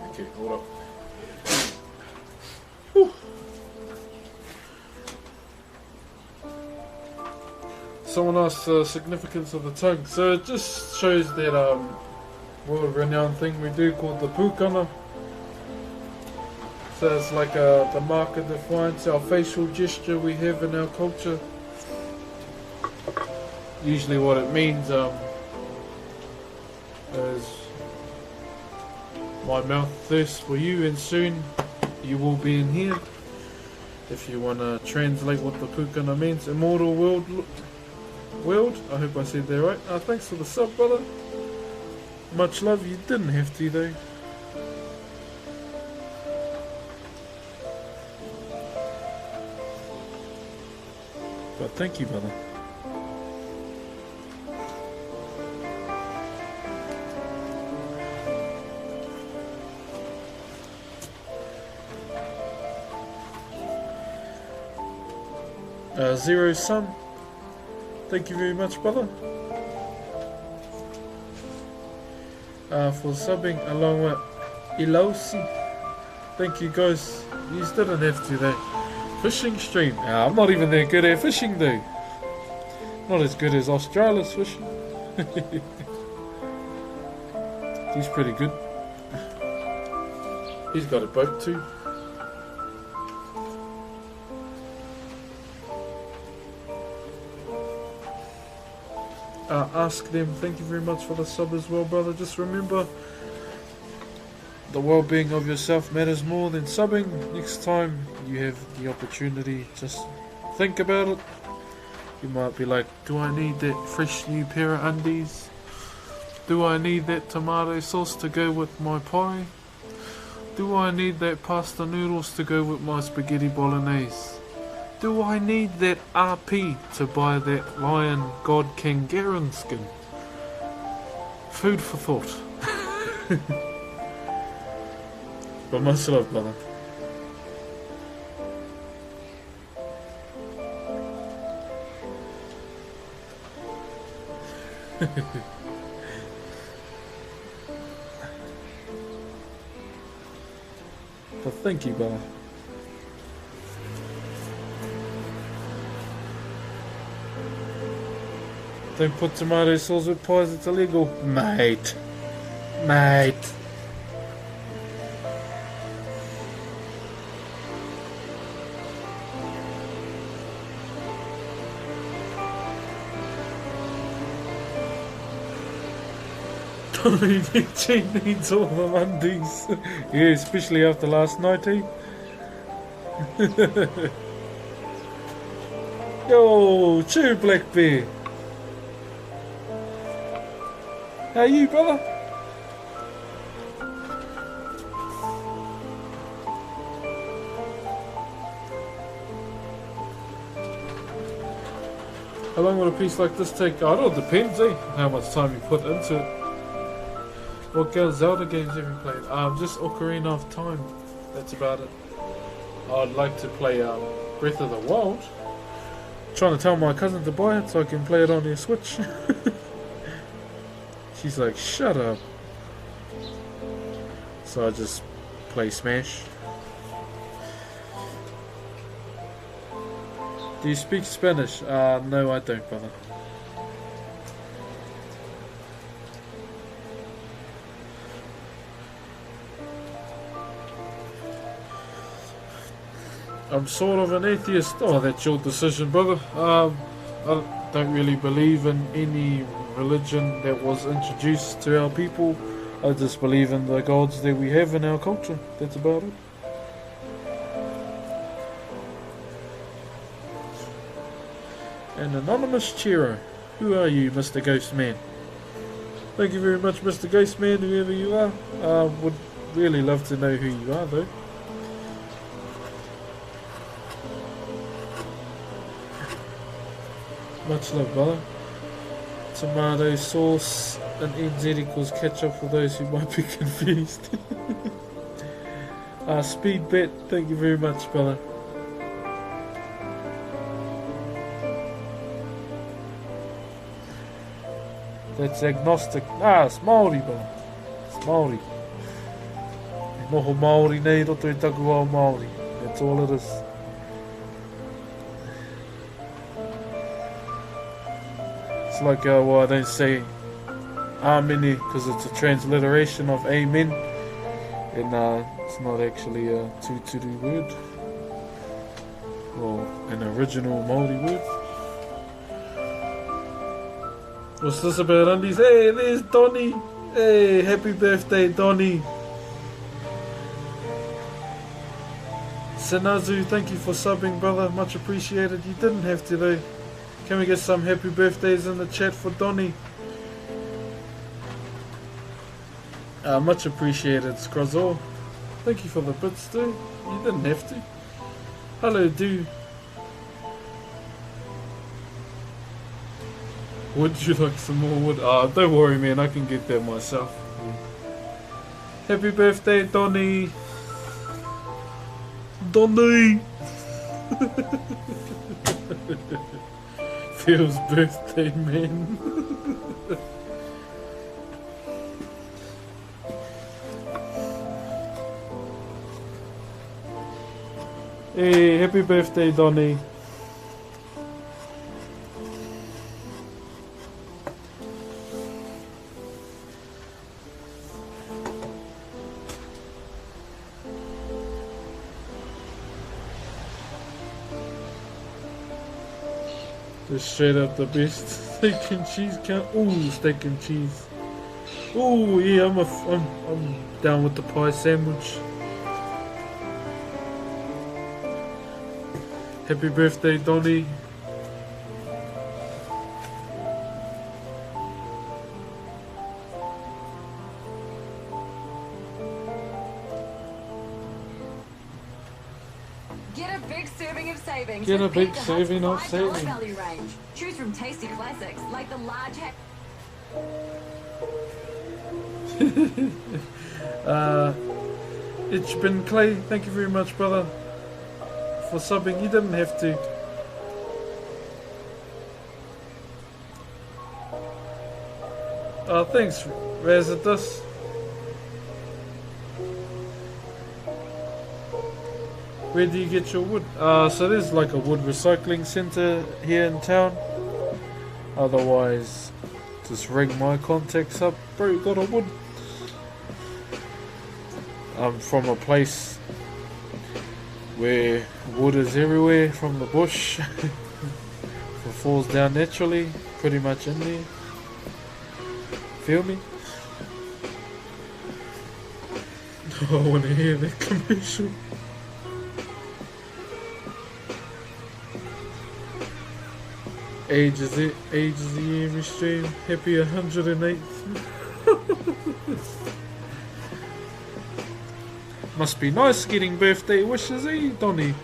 Okay, hold up. Whew. Someone asked the significance of the tongue. So it just shows that world-renowned thing we do called the pūkana. So it's like the marker defines our facial gesture we have in our culture. Usually what it means is my mouth thirsts for you, and soon you will be in here. If you want to translate what the pūkana means, immortal world. I hope I said that right. Thanks for the sub, brother. Much love. You didn't have to though. But thank you, brother. Zero Sun, thank you very much, brother, for subbing along with Ilosi. Thank you guys. You didn't have to though. Fishing stream. I'm not even that good at fishing though. Not as good as Australia's fishing. He's pretty good. He's got a boat too. Ask them. Thank you very much for the sub as well, brother. Just remember, the well-being of yourself matters more than subbing. Next time you have the opportunity, just think about it. You might be like, do I need that fresh new pair of undies? Do I need that tomato sauce to go with my pie? Do I need that pasta noodles to go with my spaghetti bolognese? Do I need that RP to buy that Lion God King Garen skin? Food for thought. But much love, brother. But thank you, brother. Don't put tomato sauce with pies, it's illegal. Mate. Tommy Mitchie needs all the undies. Yeah, especially after last night, eh? Yo, Chur Black Bear. How are you, brother? How long would a piece like this take? Oh, it all depends, eh? How much time you put into it. What Zelda games have you played? Just Ocarina of Time. That's about it. I'd like to play Breath of the Wild. Trying to tell my cousin to buy it so I can play it on their Switch. She's like, shut up. So I just play Smash. Do you speak Spanish? No, I don't, brother. I'm sort of an atheist. Oh, that's your decision, brother. I don't really believe in any religion that was introduced to our people. I just believe in the gods that we have in our culture. That's about it. An anonymous cheerer. Who are you, Mr. Ghostman? Thank you very much, Mr. Ghostman, whoever you are. Would really love to know who you are, though. Much love, brother. Tomato sauce and NZ equals ketchup for those who might be confused. Speed bet, thank you very much, brother. That's agnostic. It's Maori, brother. It's Maori. Noho Maori nei roto I taku ao Maori. That's all it is. It's like, well, I don't say Amini because it's a transliteration of Amen. And it's not actually a Tūturu word. Or an original Maori word. What's this about, Undies? Hey, there's Donnie. Hey, happy birthday, Donnie. Sanazu, thank you for subbing, brother. Much appreciated. You didn't have to, though. Can we get some happy birthdays in the chat for Donnie? Much appreciated, Scrozzle. Thank you for the bits, too. You didn't have to. Hello, do. Would you like some more wood? Don't worry, man. I can get that myself. Happy birthday, Donnie. Donnie. Phil's birthday, man. Hey, happy birthday, Donnie. Just straight up the best. Steak and cheese count. Ooh, steak and cheese. Ooh, yeah, I'm down with the pie sandwich. Happy birthday, Donnie. Get a big serving of savings. Get a with big Pizza Hut's serving of $5 savings. value range. Choose from tasty classics like the large It's been Clay. Thank you very much, brother, for subbing. You didn't have to. Thanks, Razadus. Where do you get your wood? So there's like a wood recycling centre here in town. Otherwise, just ring my contacts up. Bro, you got a wood? I'm from a place where wood is everywhere from the bush. It falls down naturally, pretty much in there. Feel me? I want to hear that commercial. Age is it? Age is the year every stream. Happy 108th. Must be nice getting birthday wishes, eh, Donnie?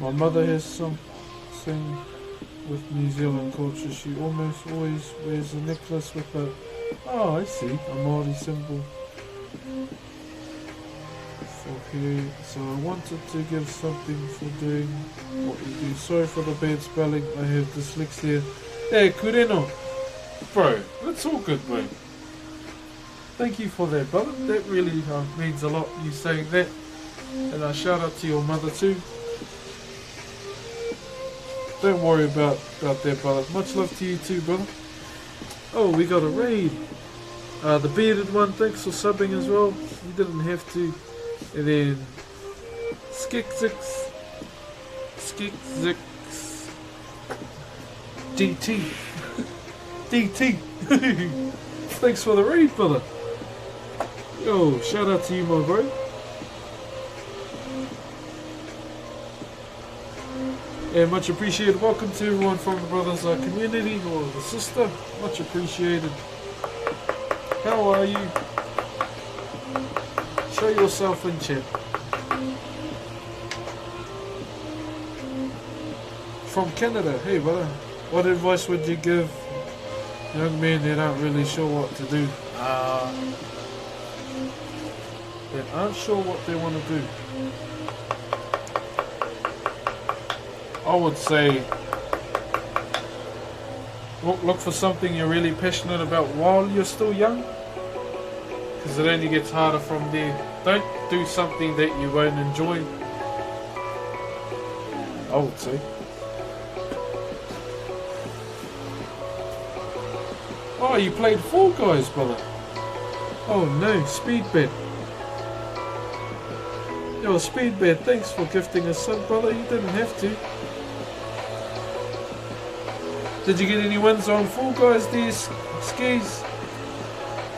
My mother has some thing with New Zealand culture. She almost always wears a necklace with a, oh I see, a Maori symbol for hair. So I wanted to give something for doing what you do. Sorry for the bad spelling, I have dyslexia. Hey, kureno! Bro, that's all good, bro. Thank you for that, brother. That really means a lot, you saying that. And shout out to your mother too. Don't worry about that, brother. Much love to you too, brother. Oh, we got a raid. The bearded one, thanks for subbing as well. You didn't have to. And then Skixix DT DT. Thanks for the raid, brother. Yo, shout out to you, my bro. Yeah, much appreciated. Welcome to everyone from the brothers community or the sister. Much appreciated. How are you? Show yourself in chat. From Canada. Hey, brother. What advice would you give young men that aren't really sure what to do? That aren't sure what they want to do. I would say look for something you're really passionate about while you're still young, because it only gets harder from there. Don't do something that you won't enjoy, I would say. Oh, you played Fall Guys, brother. Oh no, Speedbet. Yo, Speedbet, thanks for gifting us sub, brother. You didn't have to. Did you get any wins on Fall Guys there, Skis?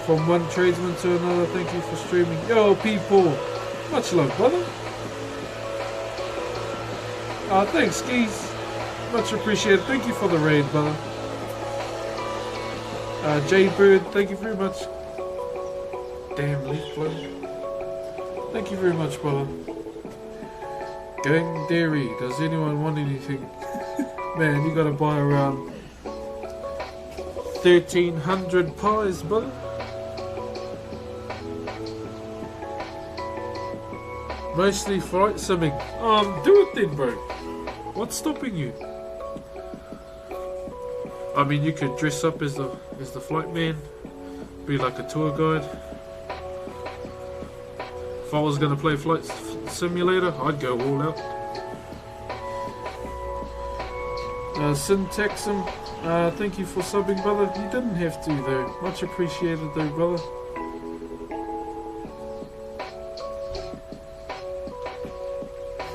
From one tradesman to another, thank you for streaming. Yo, people, much love, brother. Thanks, Skis. Much appreciated. Thank you for the raid, brother. J-Bird, thank you very much. Damn, leaf blow. Thank you very much, brother. Gang Dairy, does anyone want anything? Man, you gotta buy around 1,300 pies, brother. Mostly flight simming. Do it then, bro. What's stopping you? I mean, you could dress up as the flight man, be like a tour guide. If I was gonna play Flight Simulator, I'd go all out. Syntaxum, thank you for subbing, brother. You didn't have to though. Much appreciated though, brother.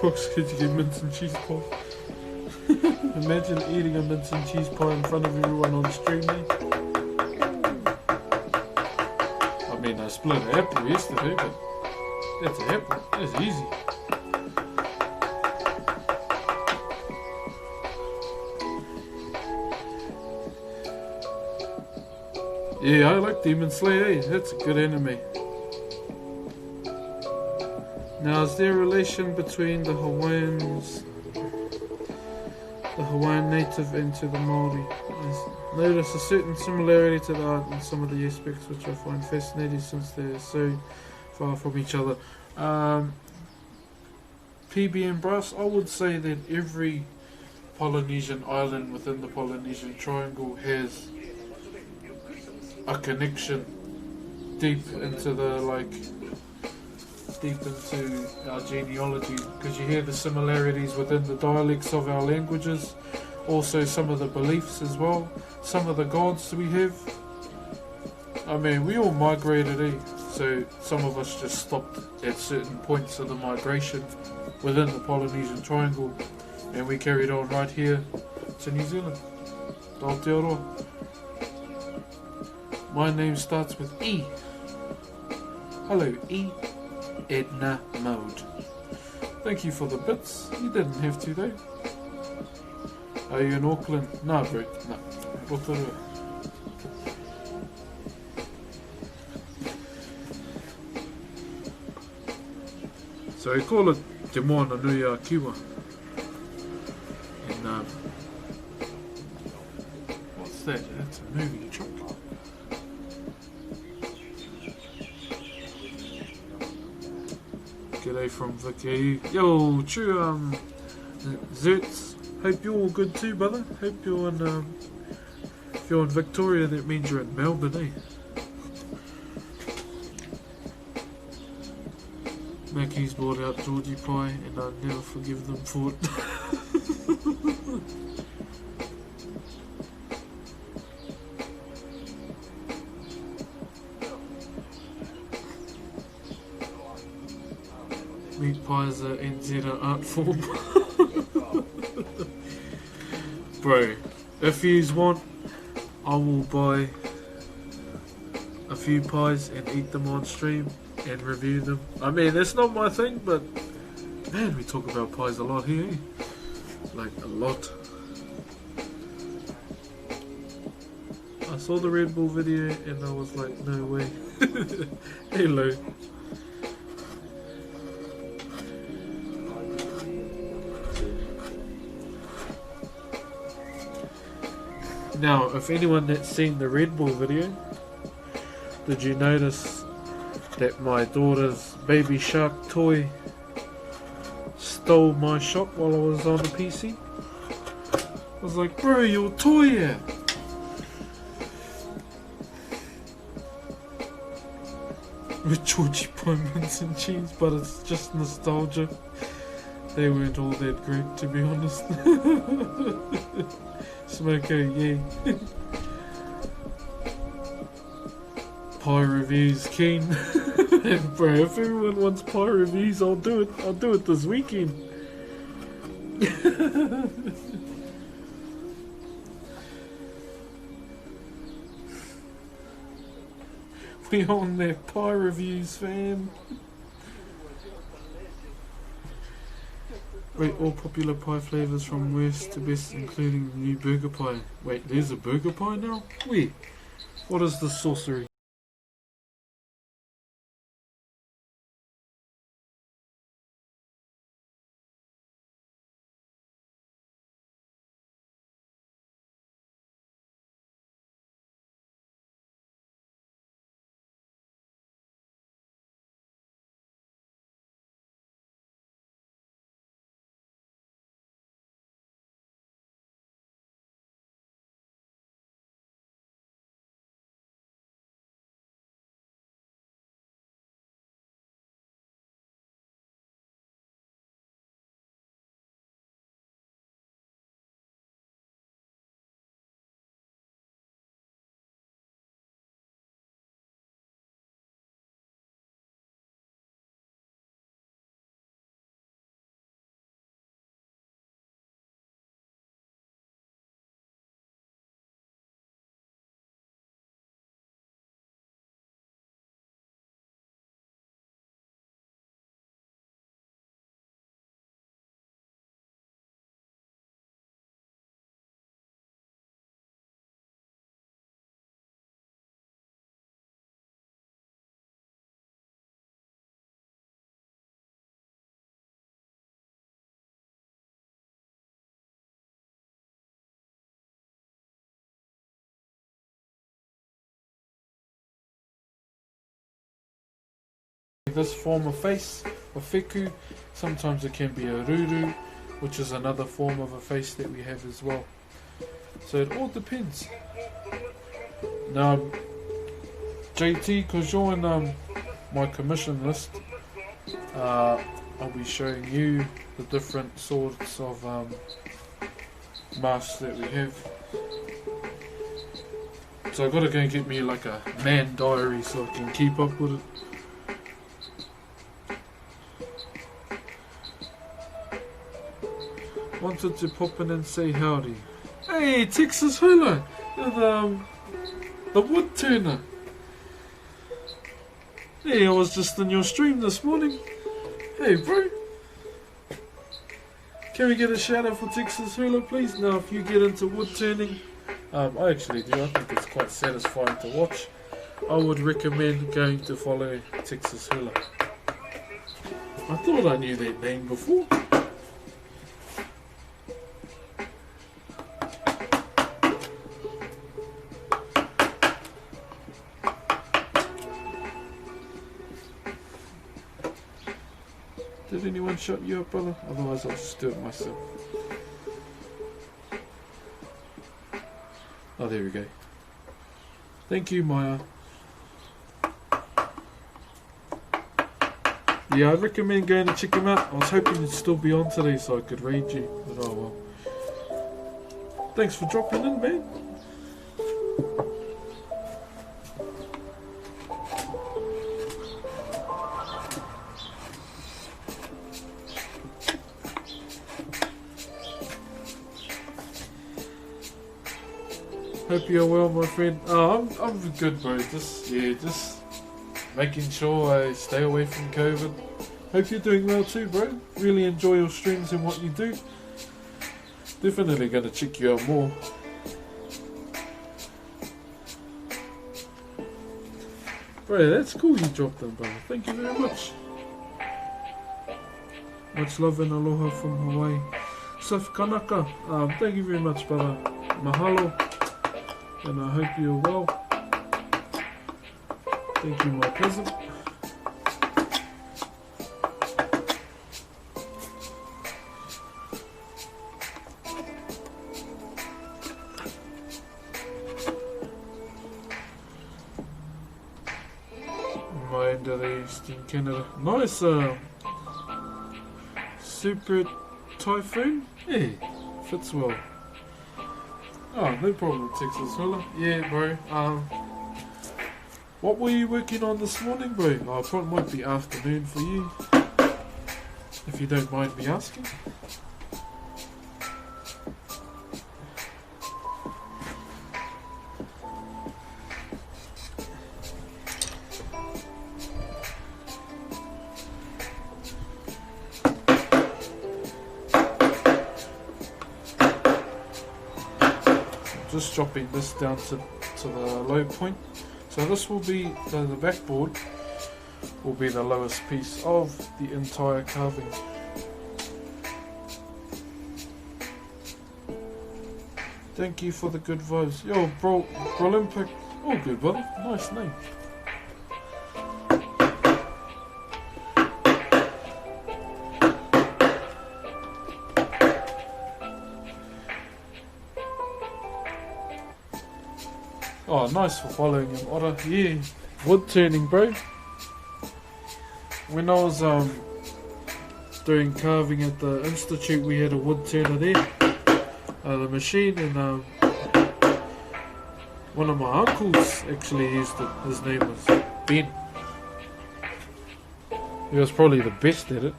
Broxh, could you get mince and cheese pie? Imagine eating a mince and cheese pie in front of everyone on stream. I mean, I split an apple yesterday, but that's an apple. That's easy. Yeah, I like Demon Slayer, that's a good anime. Now, is there a relation between the Hawaiian native and to the Maori? I notice a certain similarity to the art in some of the aspects which I find fascinating since they're so far from each other. PB and Broxh, I would say that every Polynesian island within the Polynesian Triangle has a connection deep into our genealogy, because you hear the similarities within the dialects of our languages, also some of the beliefs as well, some of the gods we have. I mean, we all migrated, so some of us just stopped at certain points of the migration within the Polynesian Triangle, and we carried on right here to New Zealand. Aotearoa. My name starts with E. Hello, E. Edna Mode. Thank you for the bits. You didn't have to though. Are you in Auckland? No, bro. No. Rotorua. So we call it Te Moana Nui a Kiwa. that? That's a moving truck. G'day from Whakairo. Yo, Chur, Zerts. Hope you're all good too, brother. Hope you're in, if you're in Victoria, that means you're in Melbourne, eh? Mackie's brought out Georgie Pie, and I'll never forgive them for it. Meat pies are NZ art form. Bro, if yous want, I will buy a few pies and eat them on stream and review them. I mean, that's not my thing, but man, we talk about pies a lot here, eh? Like, a lot. I saw the Red Bull video and I was like, no way. Hello. Now, if anyone that's seen the Red Bull video, did you notice that my daughter's baby shark toy stole my shop while I was on the PC? I was like, bro, your toy out. With Georgie Pie mince and cheese, but it's just nostalgia. They weren't all that great, to be honest. Smoko, yeah. Pie reviews keen. Bro, if everyone wants pie reviews, I'll do it. I'll do it this weekend. We on that pie reviews, fam. Rate all popular pie flavours from worst to best, including the new burger pie. Wait, there's a burger pie now? Where? What is this sorcery? This form of face, or wheku, sometimes it can be a ruru, which is another form of a face that we have as well. So it all depends. Now, JT, because you're in my commission list, I'll be showing you the different sorts of masks that we have. So I've got to go and get me like a man diary so I can keep up with it. Wanted to pop in and say howdy. Hey, Texas Hula! The wood turner. Hey, I was just in your stream this morning. Hey, bro. Can we get a shout out for Texas Hula, please? Now, if you get into wood turning, I actually do. I think it's quite satisfying to watch. I would recommend going to follow Texas Hula. I thought I knew that name before. Did anyone shut you up, brother? Otherwise I'll just do it myself. Oh, there we go. Thank you, Maya. Yeah, I'd recommend going to check him out. I was hoping you'd still be on today so I could raid you, but oh well. Thanks for dropping in, man. Hope you're well, my friend. Oh, I'm good, bro. Just making sure I stay away from COVID. Hope you're doing well too, bro. Really enjoy your streams and what you do. Definitely gonna check you out more. Bro, that's cool you dropped them, brother. Thank you very much. Much love and aloha from Hawaii. Saf Kanaka, thank you very much, brother. Mahalo. And I hope you're well. Thank you, my cousin. My end of the East in Canada. Nice, super typhoon? Yeah, fits well. Oh, no problem, Texas fella. Yeah, bro. What were you working on this morning, bro? Oh, probably might be afternoon for you, if you don't mind me asking. Just dropping this down to the low point. So this will be, the backboard will be the lowest piece of the entire carving. Thank you for the good vibes. Yo, bro, Olympic. Oh, good, brother. Nice name. Oh, nice for following him, Otter. Yeah, wood turning, bro. When I was doing carving at the institute, we had a wood turner there, the machine, and one of my uncles actually used it. His name was Ben. He was probably the best at it.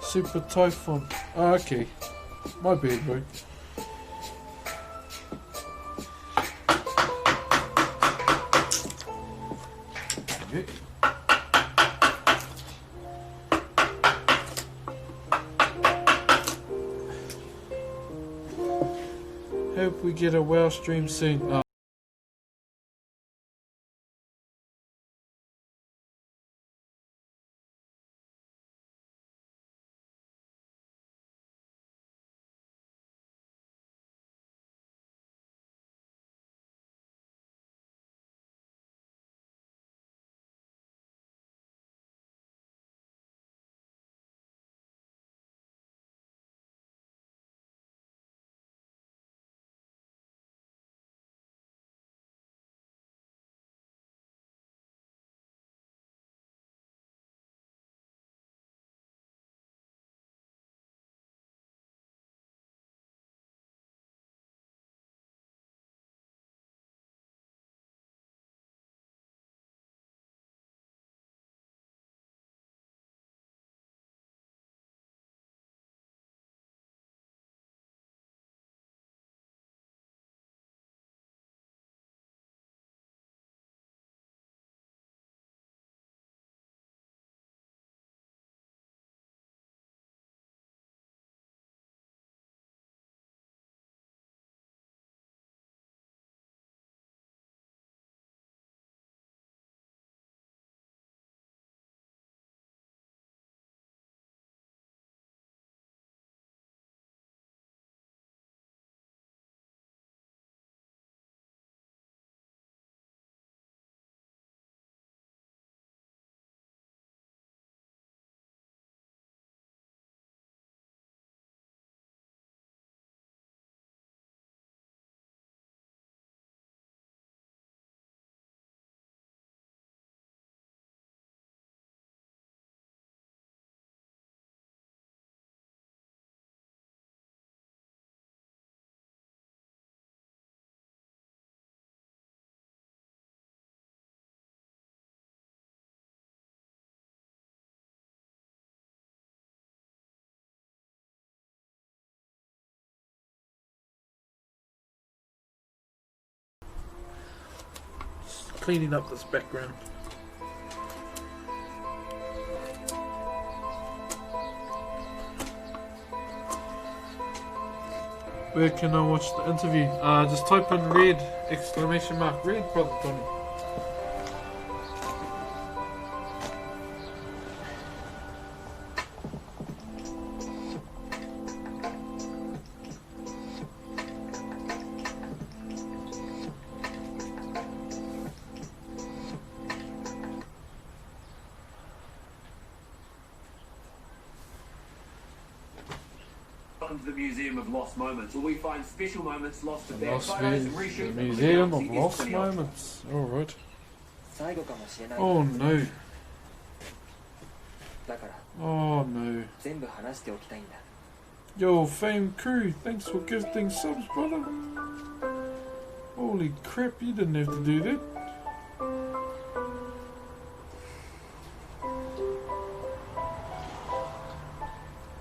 Super Typhon. Oh, okay. My bad, bro. Okay. Hope we get a WoW stream soon. cleaning up this background. Where can I watch the interview? Just type in red, exclamation mark, red, Brother Tony. Welcome to the Museum of Lost Moments, where we find special moments lost to bad Lost photos and the reshoot them. Museum of It's Lost pretty awesome. Moments. Alright. 最後かもしれない。 Oh no. だから Oh no. 全部話しておきたいんだ。 Yo, Fame Crew, thanks for gifting subs, brother. Holy crap, you didn't have to do that.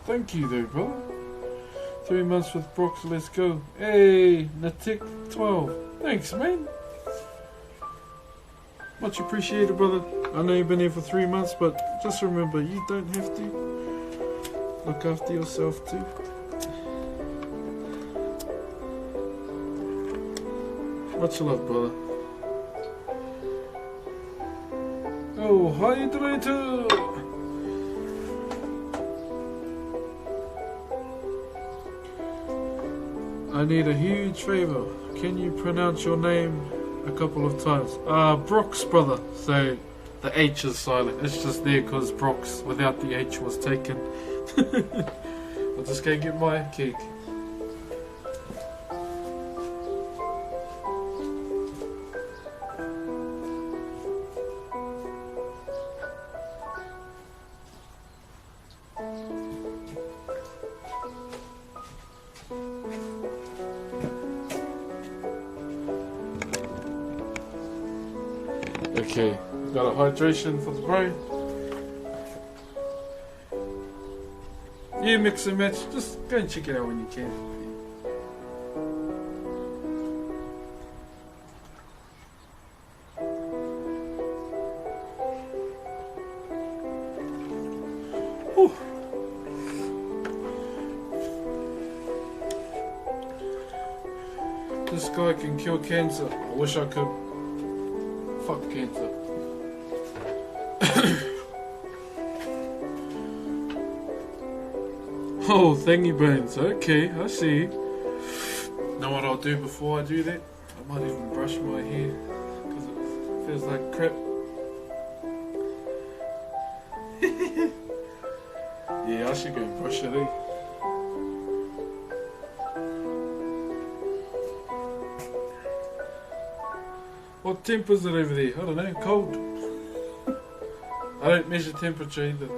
Thank you though, brother. 3 months with Broxh, let's go. Hey, Natik 12. Thanks, man. Much appreciated, brother. I know you've been here for 3 months, but just remember, you don't have to. Look after yourself too. Much love, brother. Oh, hydrator! I need a huge favor. Can you pronounce your name a couple of times? Broxh, brother. So the H is silent. It's just there because Broxh without the H was taken. I'll just go get my cake. Okay, got a hydration for the brain. You mix and match, just go and check it out when you can. Whew. This guy can cure cancer. I wish I could. Fuck cancer. Oh, thingy bones. Okay, I see. Know what I'll do before I do that? I might even brush my hair because it feels like crap. Yeah, I should go and brush it, eh? What temp is it over there? I don't know, cold. I don't measure temperature either.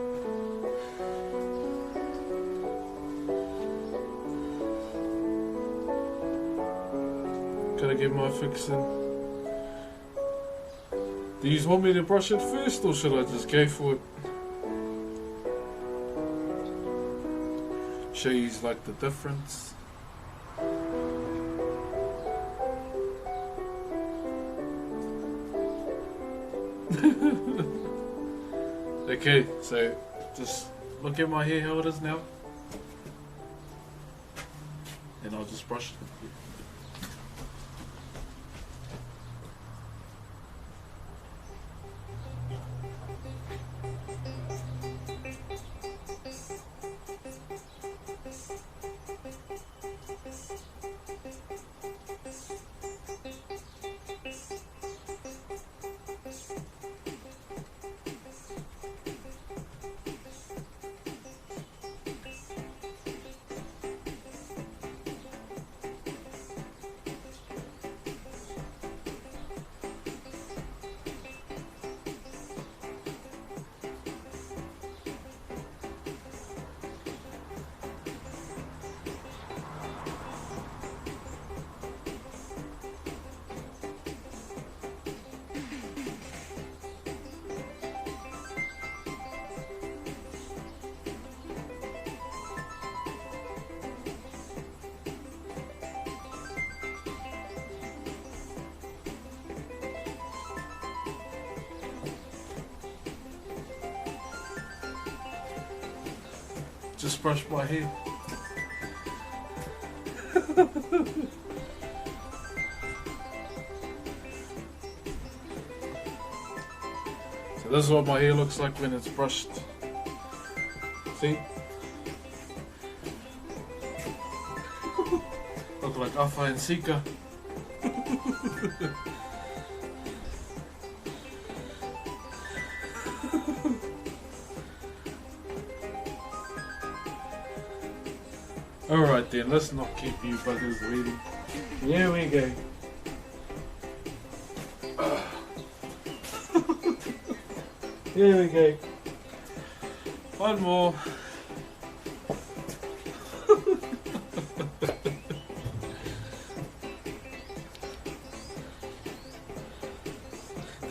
Gotta get my fix in. Do you want me to brush it first or should I just go for it? Show you like the difference. Okay, so just look at my hair how it is now, and I'll just brush it. just brushed my hair. So this is what my hair looks like when it's brushed. See? Look like Afa and Sika. Alright then, let's not keep you buggers waiting. Here we go. Here we go. One more.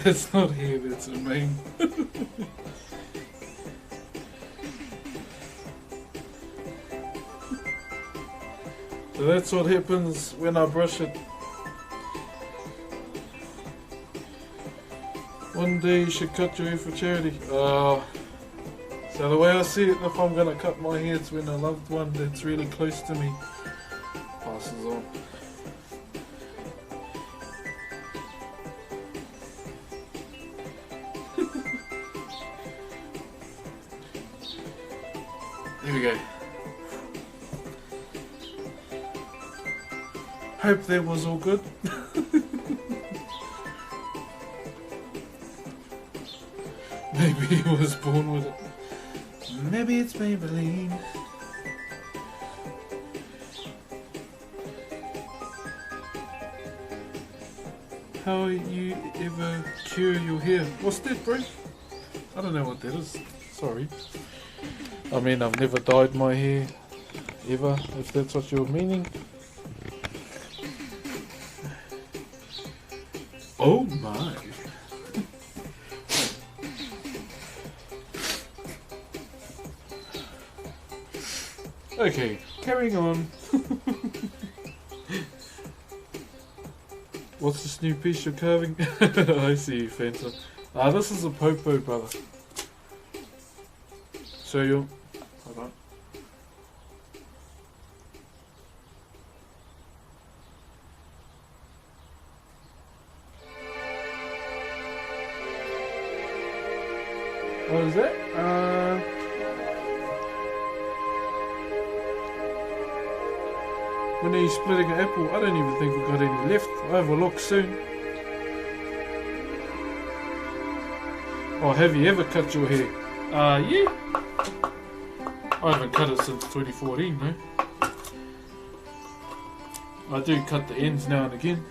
That's not hair, that's a mane. So that's what happens when I brush it. One day you should cut your hair for charity. So the way I see it, if I'm gonna cut my hair, it's when a loved one that's really close to me passes on. There we go. Hope that was all good. Maybe he was born with it. Maybe it's Maybelline. How you ever cure your hair? What's that, bro? I don't know what that is. Sorry. I mean, I've never dyed my hair ever, if that's what you're meaning. Oh my. Okay, carrying on. What's this new piece you're carving? I see you, Fanta. This is a Poupou, brother. So you'll... Hold on. What is that? When are you splitting an apple? I don't even think we've got any left. I'll have a look soon. Oh, have you ever cut your hair? Yeah. I haven't cut it since 2014, no. I do cut the ends now and again.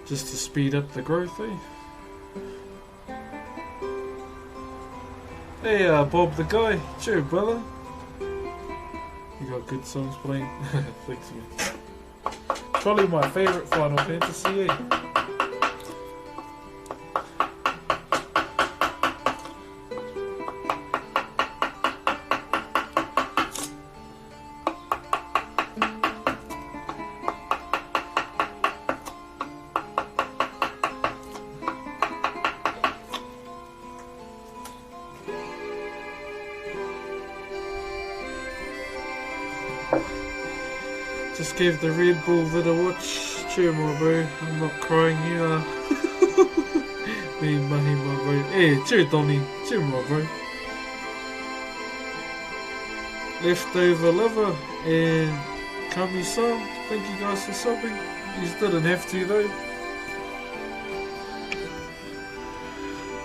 Just to speed up the growth, eh? Hey, Bob the guy. Cheer, brother. You got good songs playing. Thanks, man. Probably my favourite Final Fantasy, eh? Just gave the Red Bull vid a watch. Cheer, my bro. I'm not crying, you are. Me, mahi, my bro. Hey, cheer, Donny. Cheer, my bro. Leftover lover and Kami-san. Thank you guys for subbing. You didn't have to, though.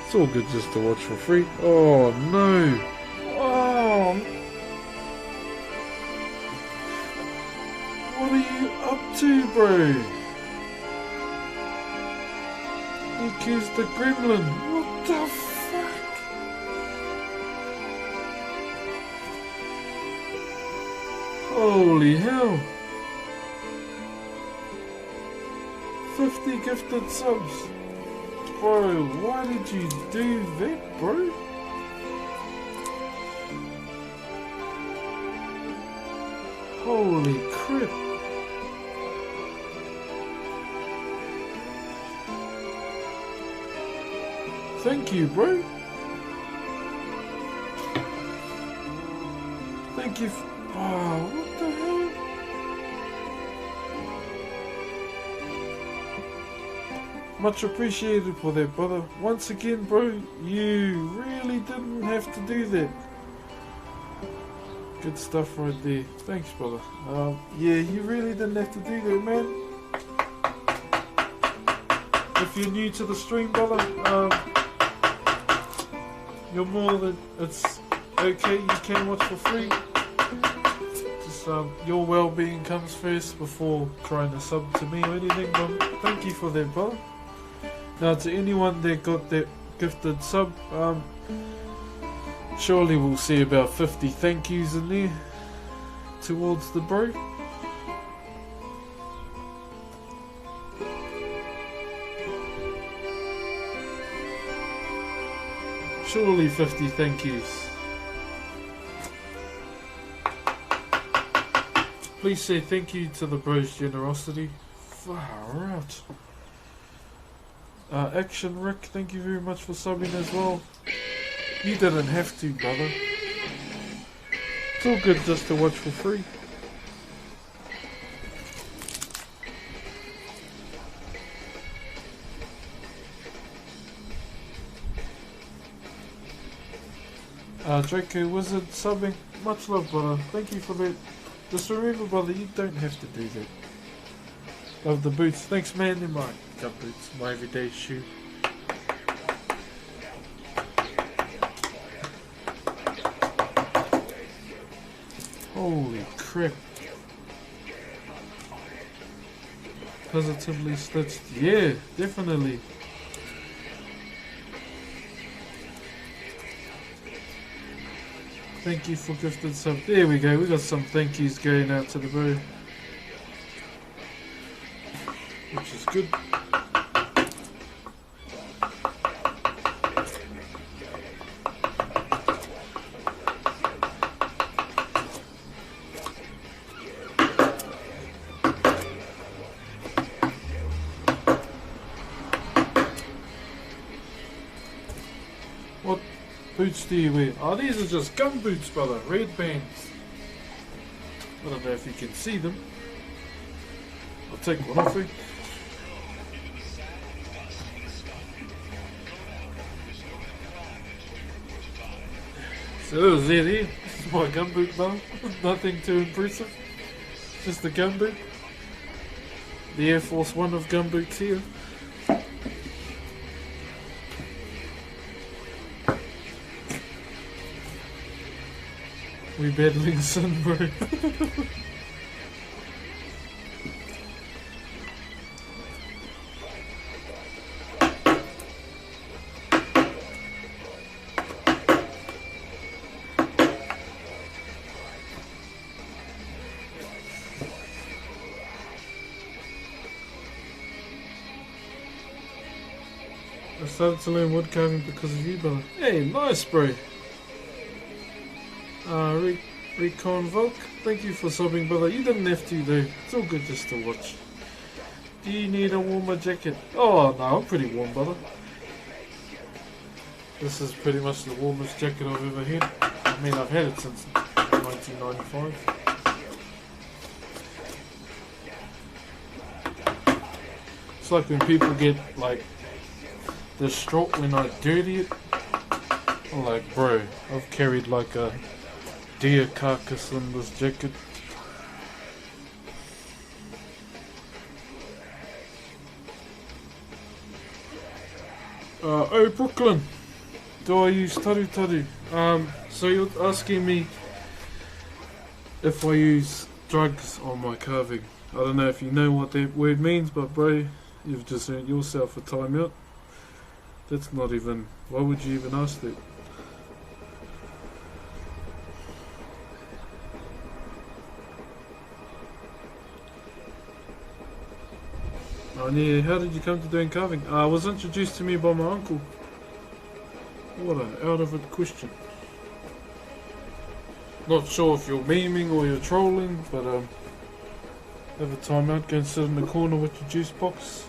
It's all good just to watch for free. Oh, no. Oh, what are you up to, bro? You kissed the gremlin. What the fuck? Holy hell. 50 gifted subs. Bro, why did you do that, bro? Holy crap. Thank you, bro. thank you. Oh, what the hell? Much appreciated for that, brother. Once again, bro, you really didn't have to do that. Good stuff right there. Thanks, brother. Yeah, you really didn't have to do that, man. If you're new to the stream, brother, you're more than... It's okay, you can watch for free. Just, your well-being comes first before trying to sub to me or anything, brother. Thank you for that, brother. Now, to anyone that got that gifted sub, surely we'll see about 50 thank yous in there towards the bro. Surely 50 thank yous. Please say thank you to the bro's generosity. Far out. Action Rick, thank you very much for subbing as well. You didn't have to, brother. It's all good just to watch for free. JK Wizard subbing. Much love, brother. Thank you for that. Just remember, brother, you don't have to do that. Love the boots. Thanks, man. They're my gum boots, my everyday shoe. Holy crap. Positively stitched. Yeah, definitely. Thank you for gifted sub. There we go. We got some thank yous going out to the bro, which is good. What boots do you wear? Oh, these are just gum boots, brother. Red bands. I don't know if you can see them. I'll take one off you. So there, this is my gumboot, brother. Nothing too impressive. Just a gumboot. The Air Force One of gumboots here. We battling sun, bro. I started to learn woodcarving because of you, brother. Hey, nice, bro. Recon Volk, thank you for subbing, brother. You didn't have to, though. It's all good just to watch. Do you need a warmer jacket? Oh, no, I'm pretty warm, brother. This is pretty much the warmest jacket I've ever had. I mean, I've had it since 1995. It's like when people get, like, distraught when I dirty it. I'm like, bro, I've carried like a deer carcass in this jacket. Oh, Brooklyn, do I use taru taru? So you're asking me if I use drugs on my carving. I don't know if you know what that word means, but bro, you've just earned yourself a timeout. That's not even, why would you even ask that? Oh yeah, how did you come to doing carving? I was introduced to me by my uncle. What an out of it question. Not sure if you're memeing or you're trolling, but have a time out, go and sit in the corner with your juice box.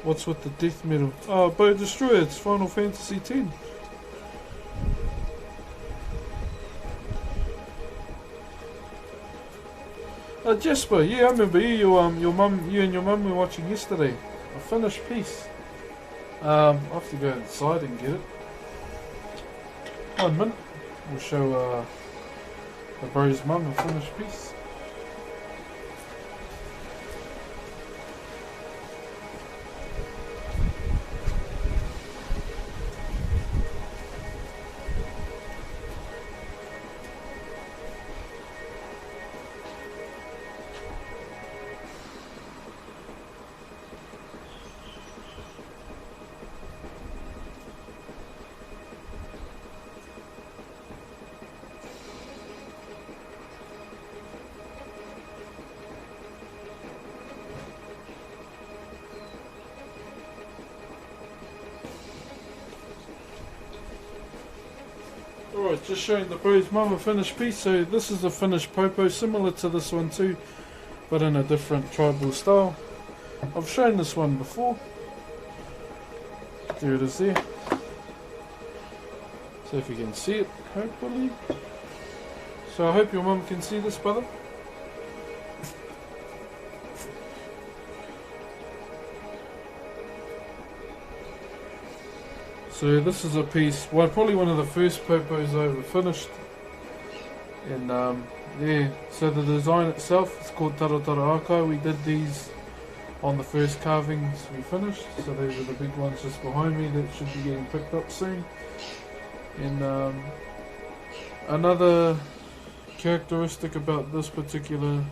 What's with the death metal? Oh, Bow Destroyer, it's Final Fantasy X. Jasper, yeah, I remember you. You and your mum were watching yesterday. A finished piece. I'll have to go inside and get it. 1 minute. We'll show the bro's mum a finished piece. Alright, just showing the bro's mum a finished piece. So this is a finished Poupou, similar to this one too, but in a different tribal style. I've shown this one before. There it is there. So if you can see it, hopefully. So I hope your mum can see this, brother. So this is a piece, well, probably one of the first Poupous I ever finished. And yeah, so the design itself is called Taratara Akai. We did these on the first carvings we finished. So these are the big ones just behind me that should be getting picked up soon. And another characteristic about this particular,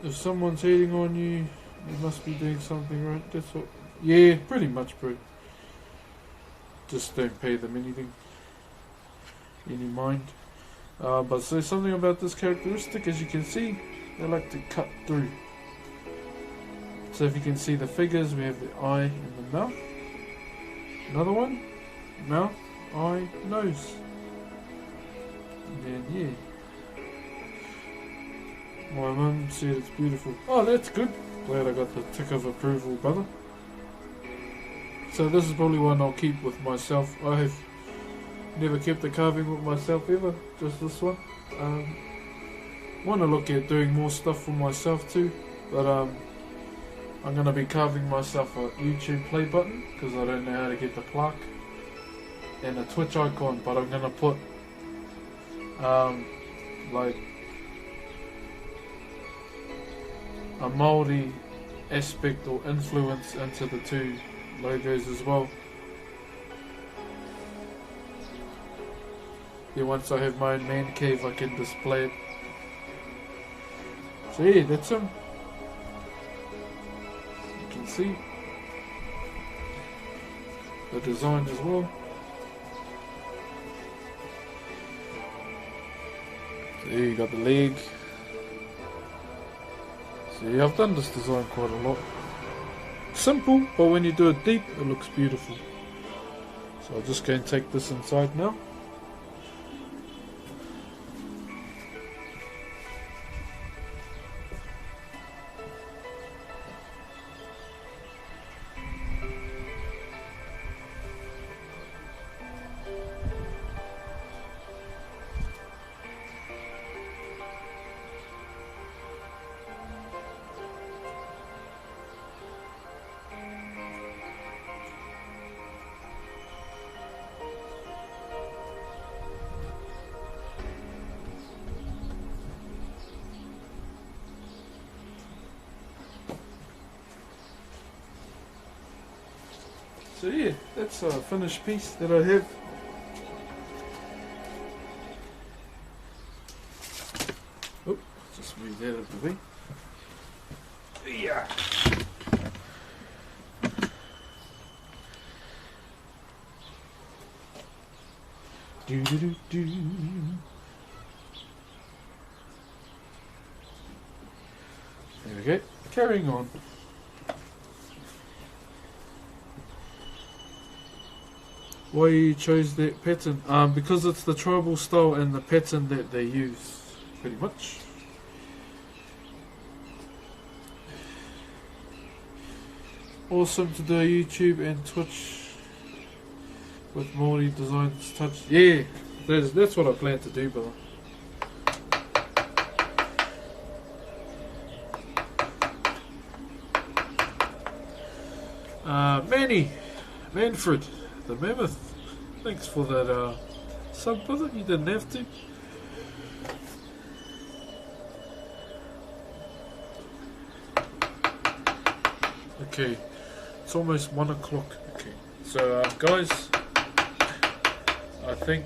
if someone's hating on you, you must be doing something right. That's what. Yeah, pretty much, bro. Just don't pay them anything, any mind. But so something about this characteristic, as you can see, they like to cut through. So if you can see the figures, we have the eye and the mouth. Another one, mouth, eye, nose. And then yeah. My mum said it's beautiful. Oh, that's good. Glad I got the tick of approval, brother. So this is probably one I'll keep with myself. I have never kept a carving with myself ever, just this one. Want to look at doing more stuff for myself too, but I'm going to be carving myself a YouTube play button because I don't know how to get the plaque, and a Twitch icon, but I'm going to put like a Maori aspect or influence into the two logos as well. Yeah, once I have my own man cave I can display it. So yeah, that's him. You can see the design as well. So you got the leg. So yeah, I've done this design quite a lot. Simple, but when you do it deep, it looks beautiful. So I'll just go and take this inside now. So yeah, that's a finished piece that I have. Oh, just move that out of the way. Yeah. Do do do do. There we go. Carrying on. Why you chose that pattern? Because it's the tribal style and the pattern that they use, pretty much. Awesome to do YouTube and Twitch with Maori designs touch. Yeah, That's what I plan to do, brother. Manfred, the Mammoth. Thanks for that sub, brother. You didn't have to. Okay, it's almost 1 o'clock. Okay, so guys, I think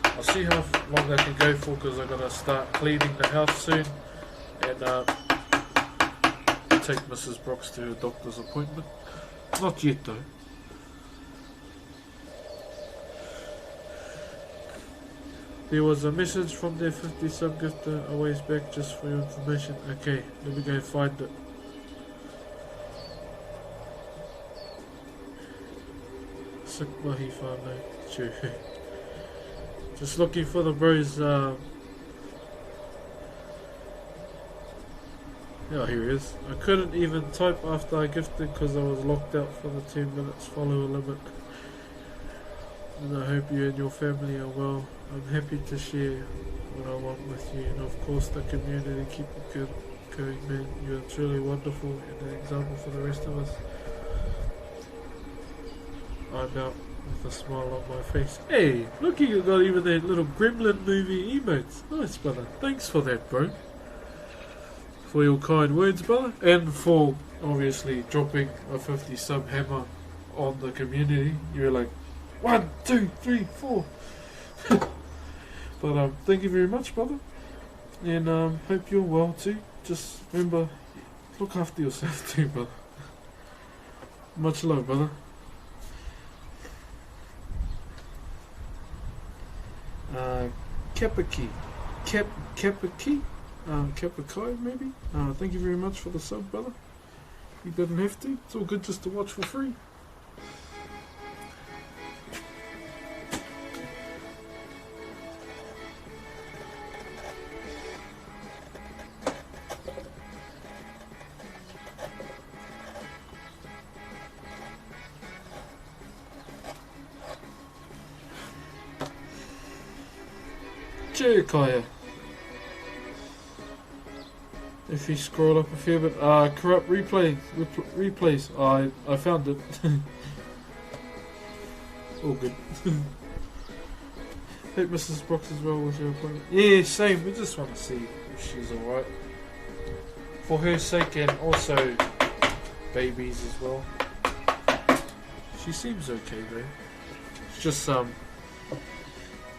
I'll see how long I can go for, because I've got to start cleaning the house soon and take Mrs. Broxh to her doctor's appointment. Not yet though. There was a message from their 50 sub gifter a ways back, just for your information. Okay, let me go find it. Sick mahi whanau. Chur. Just looking for the bros. Yeah, here he is. I couldn't even type after I gifted because I was locked out for the 10 minutes follower limit. And I hope you and your family are well. I'm happy to share what I want with you, and of course the community. Keep it going, man. You are truly wonderful and an example for the rest of us. I'm out with a smile on my face. Hey, look, you got even that little gremlin movie emotes. Nice, brother. Thanks for that, bro. For your kind words, brother, and for obviously dropping a 50 sub hammer on the community. You're like 1, 2, 3, 4. But thank you very much, brother, and hope you're well too. Just remember, look after yourself too, brother. Much love, brother. Kapaki, Kapakai maybe. Thank you very much for the sub, brother. You didn't have to. It's all good just to watch for free. Kaya. If you scroll up a fair bit, corrupt replays. I found it. All good. Hope Mrs. Broxh is well with your appointment. Yeah, same. We just want to see if she's alright. For her sake, and also babies as well. She seems okay though. It's just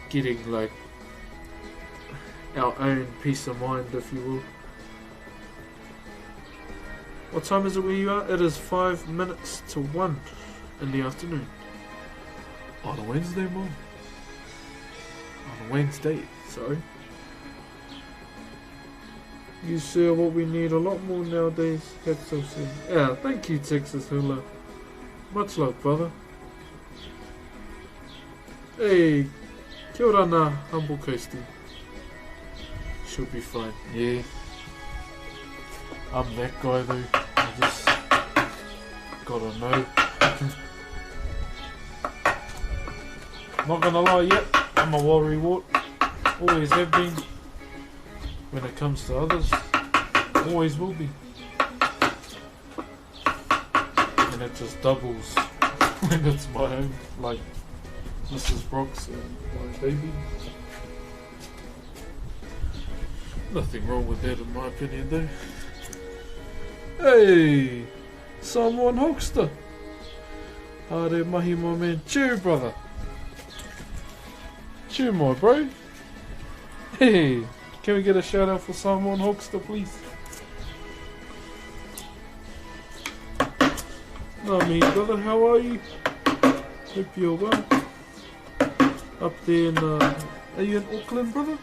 getting like our own peace of mind, if you will. What time is it where you are? It is 5 minutes to 1 in the afternoon. On a Wednesday morning. On a Wednesday, sorry. You sir, what we need a lot more nowadays. That's so soon. Yeah, thank you, Texas Hula. Much love, brother. Hey, kia ora na, humble coastie. She'll be fine. Yeah. I'm that guy though. I just gotta know. Not gonna lie yet. I'm a worry wart. Always have been. When it comes to others, always will be. And it just doubles when it's my own, like Mrs. Broxh and my baby. Nothing wrong with that in my opinion though. Hey! Someone Hulkster! Hare mahi my man. Chur, brother! Chur, my bro! Hey! Can we get a shout out for someone Hulkster, please? Me, brother, how are you? Hope you're well. Up there in, are you in Auckland, brother?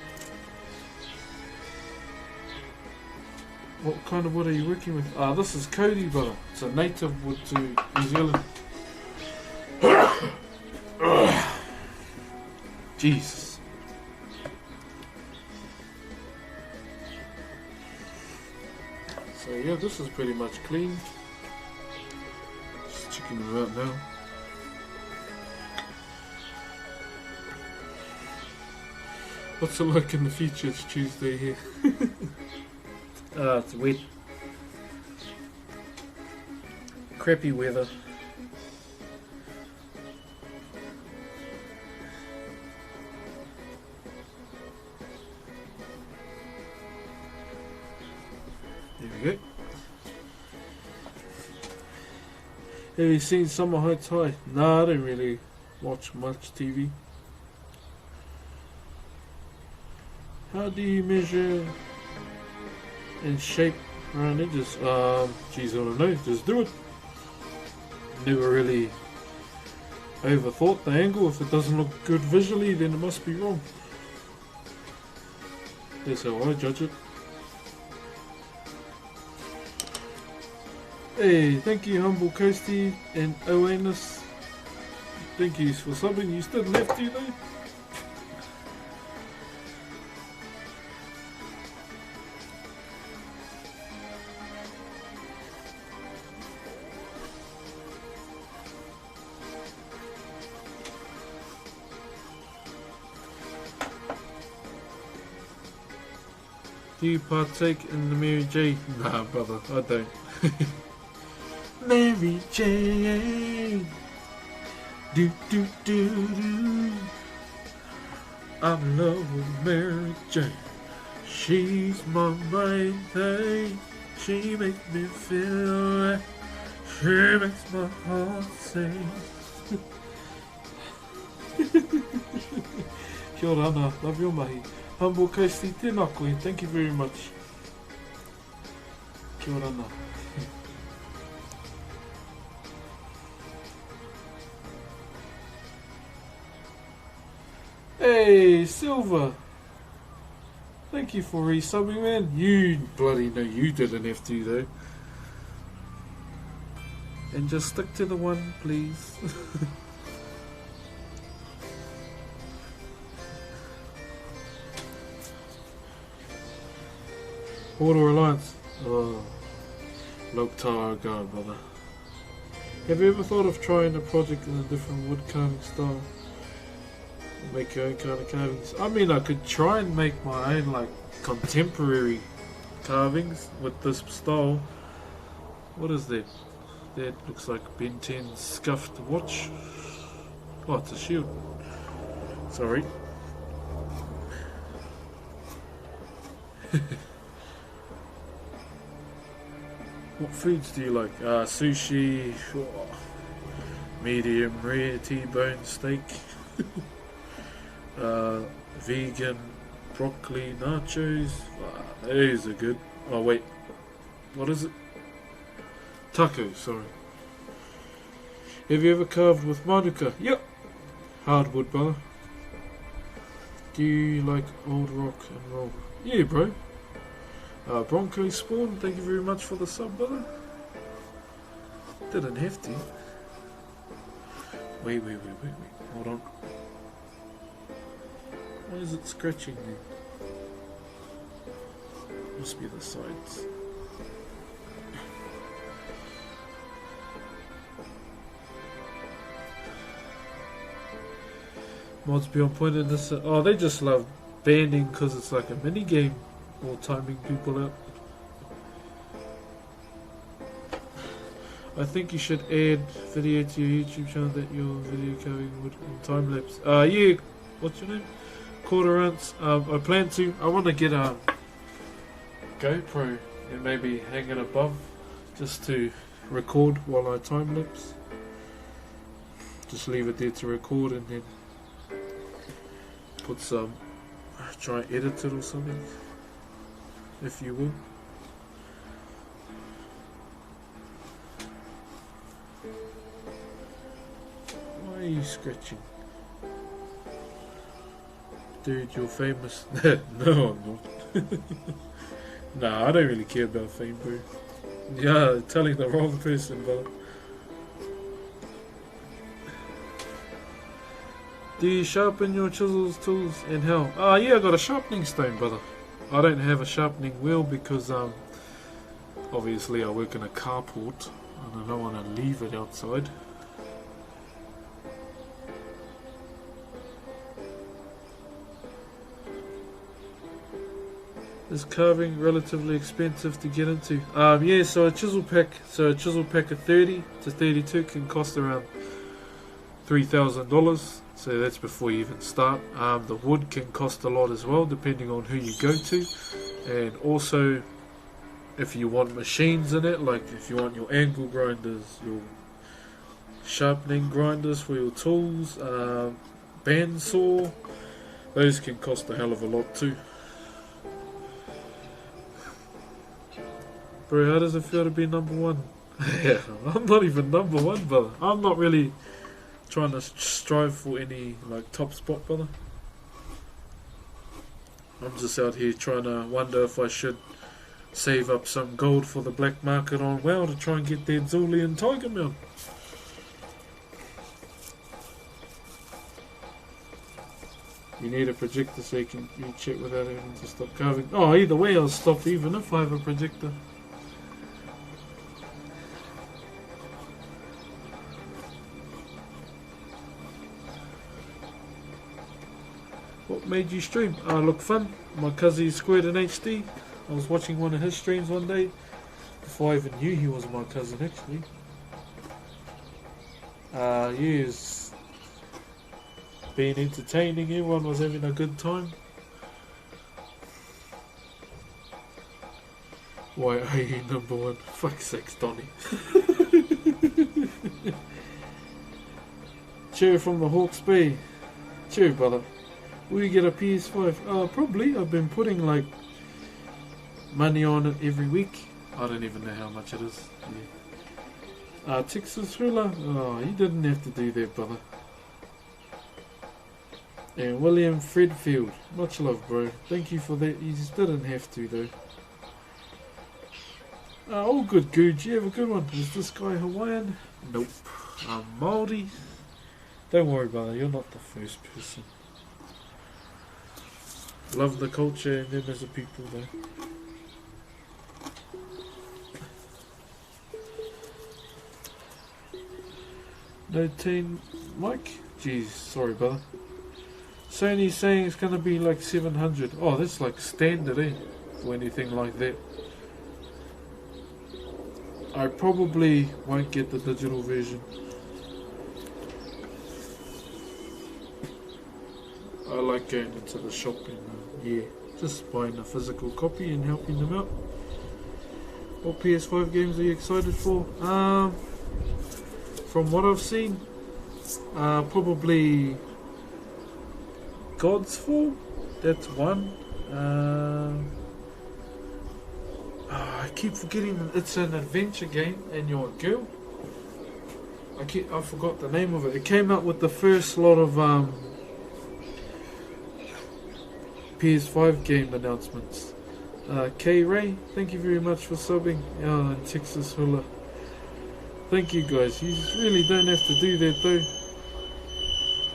What kind of wood are you working with? This is Cody, brother. It's a native wood to New Zealand. Jesus. So yeah, this is pretty much clean. Just checking it out now. What's it like in the future? It's Tuesday here. It's wet. Crappy weather. There we go. Have you seen Summer Heights High? Nah, I don't really watch much TV. How do you measure and shape around edges? Geez, I don't know. Just do it. Never really overthought the angle. If it doesn't look good visually, then it must be wrong. That's how I judge it. Hey, thank you, Humble Coastie and Oanus. Thank you for subbing. You still lefty though? Do you partake in the Mary J? Nah, brother, I don't. Mary J. Do do do do. I'm in love with Mary J. She's my main thing. She makes me feel right. She makes my heart sing. Kia ora ana, love your mahi. Humble Coastie, tēnā koe, thank you very much. Kia ora ana. Hey, Silver! Thank you for resubbing, man. You bloody know you didn't have to, though. And just stick to the one, please. Water Alliance. Oh, Loktar God, brother. Have you ever thought of trying a project in a different wood carving style? Make your own kind of carvings? I mean, I could try and make my own, like, contemporary carvings with this style. What is that? That looks like Ben 10's scuffed watch. Oh, it's a shield. Sorry. What foods do you like? Sushi, medium rare T-bone steak, vegan broccoli nachos. Those are good. Oh wait, what is it? Taco, sorry. Have you ever carved with manuka? Yep. Hardwood, brother. Do you like old rock and roll? Yeah, bro. Bronco Spawn, thank you very much for the sub, brother. Didn't have to. Wait. Hold on. Why is it scratching me? Must be the sides. Mods be on point in this. Oh, they just love banding because it's like a mini game. Or timing people out. I think you should add video to your YouTube channel that your video carving would time lapse. Yeah, what's your name? Quarterance. I plan to. I want to get a GoPro and maybe hang it above just to record while I time lapse. Just leave it there to record and then put some. Try and edit it or something. If you will. Why are you scratching? Dude, you're famous. No, I'm not. Nah, I don't really care about fame, bro. Yeah, telling the wrong person, brother. Do you sharpen your chisels, tools, and how? Yeah, I got a sharpening stone, brother. I don't have a sharpening wheel because obviously I work in a carport and I don't want to leave it outside. Is carving relatively expensive to get into? Yeah, so a chisel pack of 30 to 32 can cost around $3,000. So that's before you even start. The wood can cost a lot as well, depending on who you go to, and also if you want machines in it, like if you want your angle grinders, your sharpening grinders for your tools, bandsaw, those can cost a hell of a lot too. Bro, how does it feel to be number one? Yeah, I'm not even number one, brother. I'm not really trying to strive for any like top spot, brother. I'm just out here trying to wonder if I should save up some gold for the black market on WoW to try and get that Zulian Tiger mount. You need a projector so you can check without having to stop carving. Oh, either way I'll stop even if I have a projector. What made you stream? Look fun. My cousin squared in HD. I was watching one of his streams one day before I even knew he was my cousin actually. He was being entertaining, everyone was having a good time. Why are you number one? Fuck's sakes, Donny. Chur from the Hawke's Bay. Chur, brother. Will you get a PS5? Probably. I've been putting like money on it every week. I don't even know how much it is. Yeah. Texas Thriller. Oh, you didn't have to do that, brother. And William Fredfield. Much love, bro. Thank you for that. You just didn't have to, though. All good, Googe. You have a good one. Is this guy Hawaiian? Nope. Maori. Don't worry, brother. You're not the first person. Love the culture and them as a people, though. No teen Mike? Jeez, sorry, brother. Sony's saying it's going to be like 700. Oh, that's like standard, eh? For anything like that. I probably won't get the digital version. I like going into the shop and yeah, just buying a physical copy and helping them out. What PS5 games are you excited for? From what I've seen, probably God's Fall. That's one. I keep forgetting it's an adventure game and you're a girl. I forgot the name of it. It came out with the first lot of PS5 game announcements. K-Ray, thank you very much for subbing. And Texas Hula. Thank you guys. You really don't have to do that though.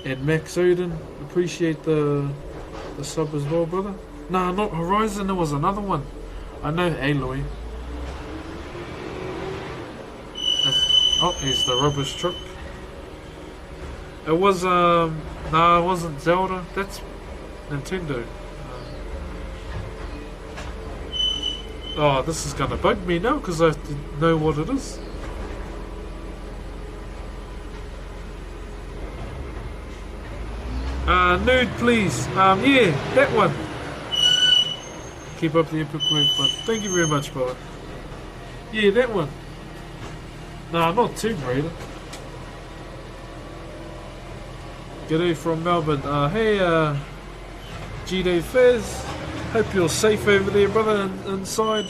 And Max Odin, appreciate the sub as well, brother. Nah, not Horizon, there was another one. I know Aloy. Oh, here's the rubbish truck. It was, nah, it wasn't Zelda. That's Nintendo. Oh, this is gonna bug me now because I have to know what it is. Nude, please. Yeah, that one. Keep up the epic work, but thank you very much, brother. Yeah, that one. Nah, not Tomb Raider. G'day from Melbourne. Hey, G-Day Fez. Hope you're safe over there, brother, inside.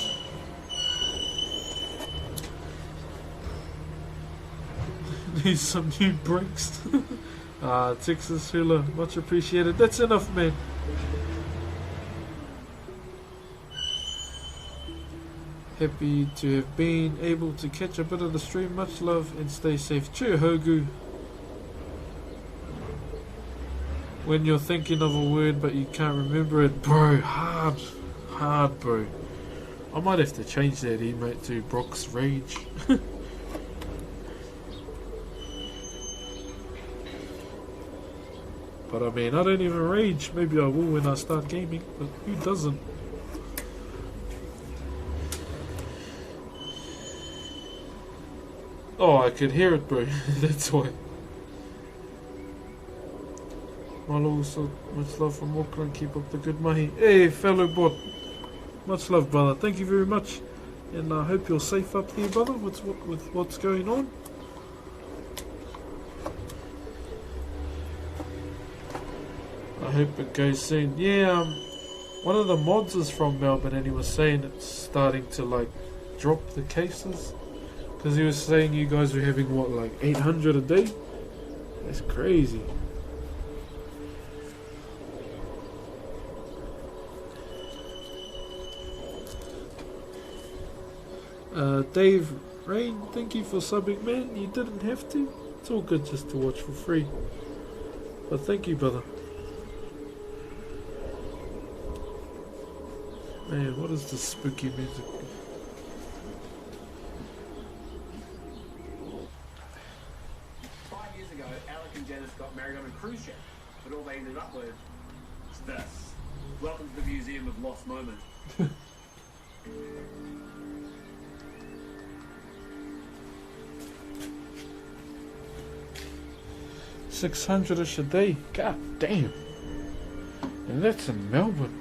Need some new brakes. Texas Hula, much appreciated. That's enough, man. Happy to have been able to catch a bit of the stream. Much love and stay safe. Chur Hogu. When you're thinking of a word but you can't remember it, bro, hard, bro. I might have to change that emote to Broxh Rage. But I mean, I don't even rage. Maybe I will when I start gaming, but who doesn't? Oh, I could hear it, bro. That's why. Malo, so much love from Auckland. Keep up the good mahi. Hey, fellow bot. Much love, brother. Thank you very much. And I hope you're safe up there, brother, with what's going on. I hope it goes soon. Yeah, one of the mods is from Melbourne and he was saying it's starting to like drop the cases. Because he was saying you guys were having what, like 800 a day? That's crazy. Dave Rain, thank you for subbing, man. You didn't have to. It's all good just to watch for free. But thank you, brother. Man, what is this spooky music? Ago, Alec and Janice got married on a cruise ship, but all they ended up with is this. Welcome to the Museum of Lost Moments. 600-ish a day. God damn. And that's in Melbourne.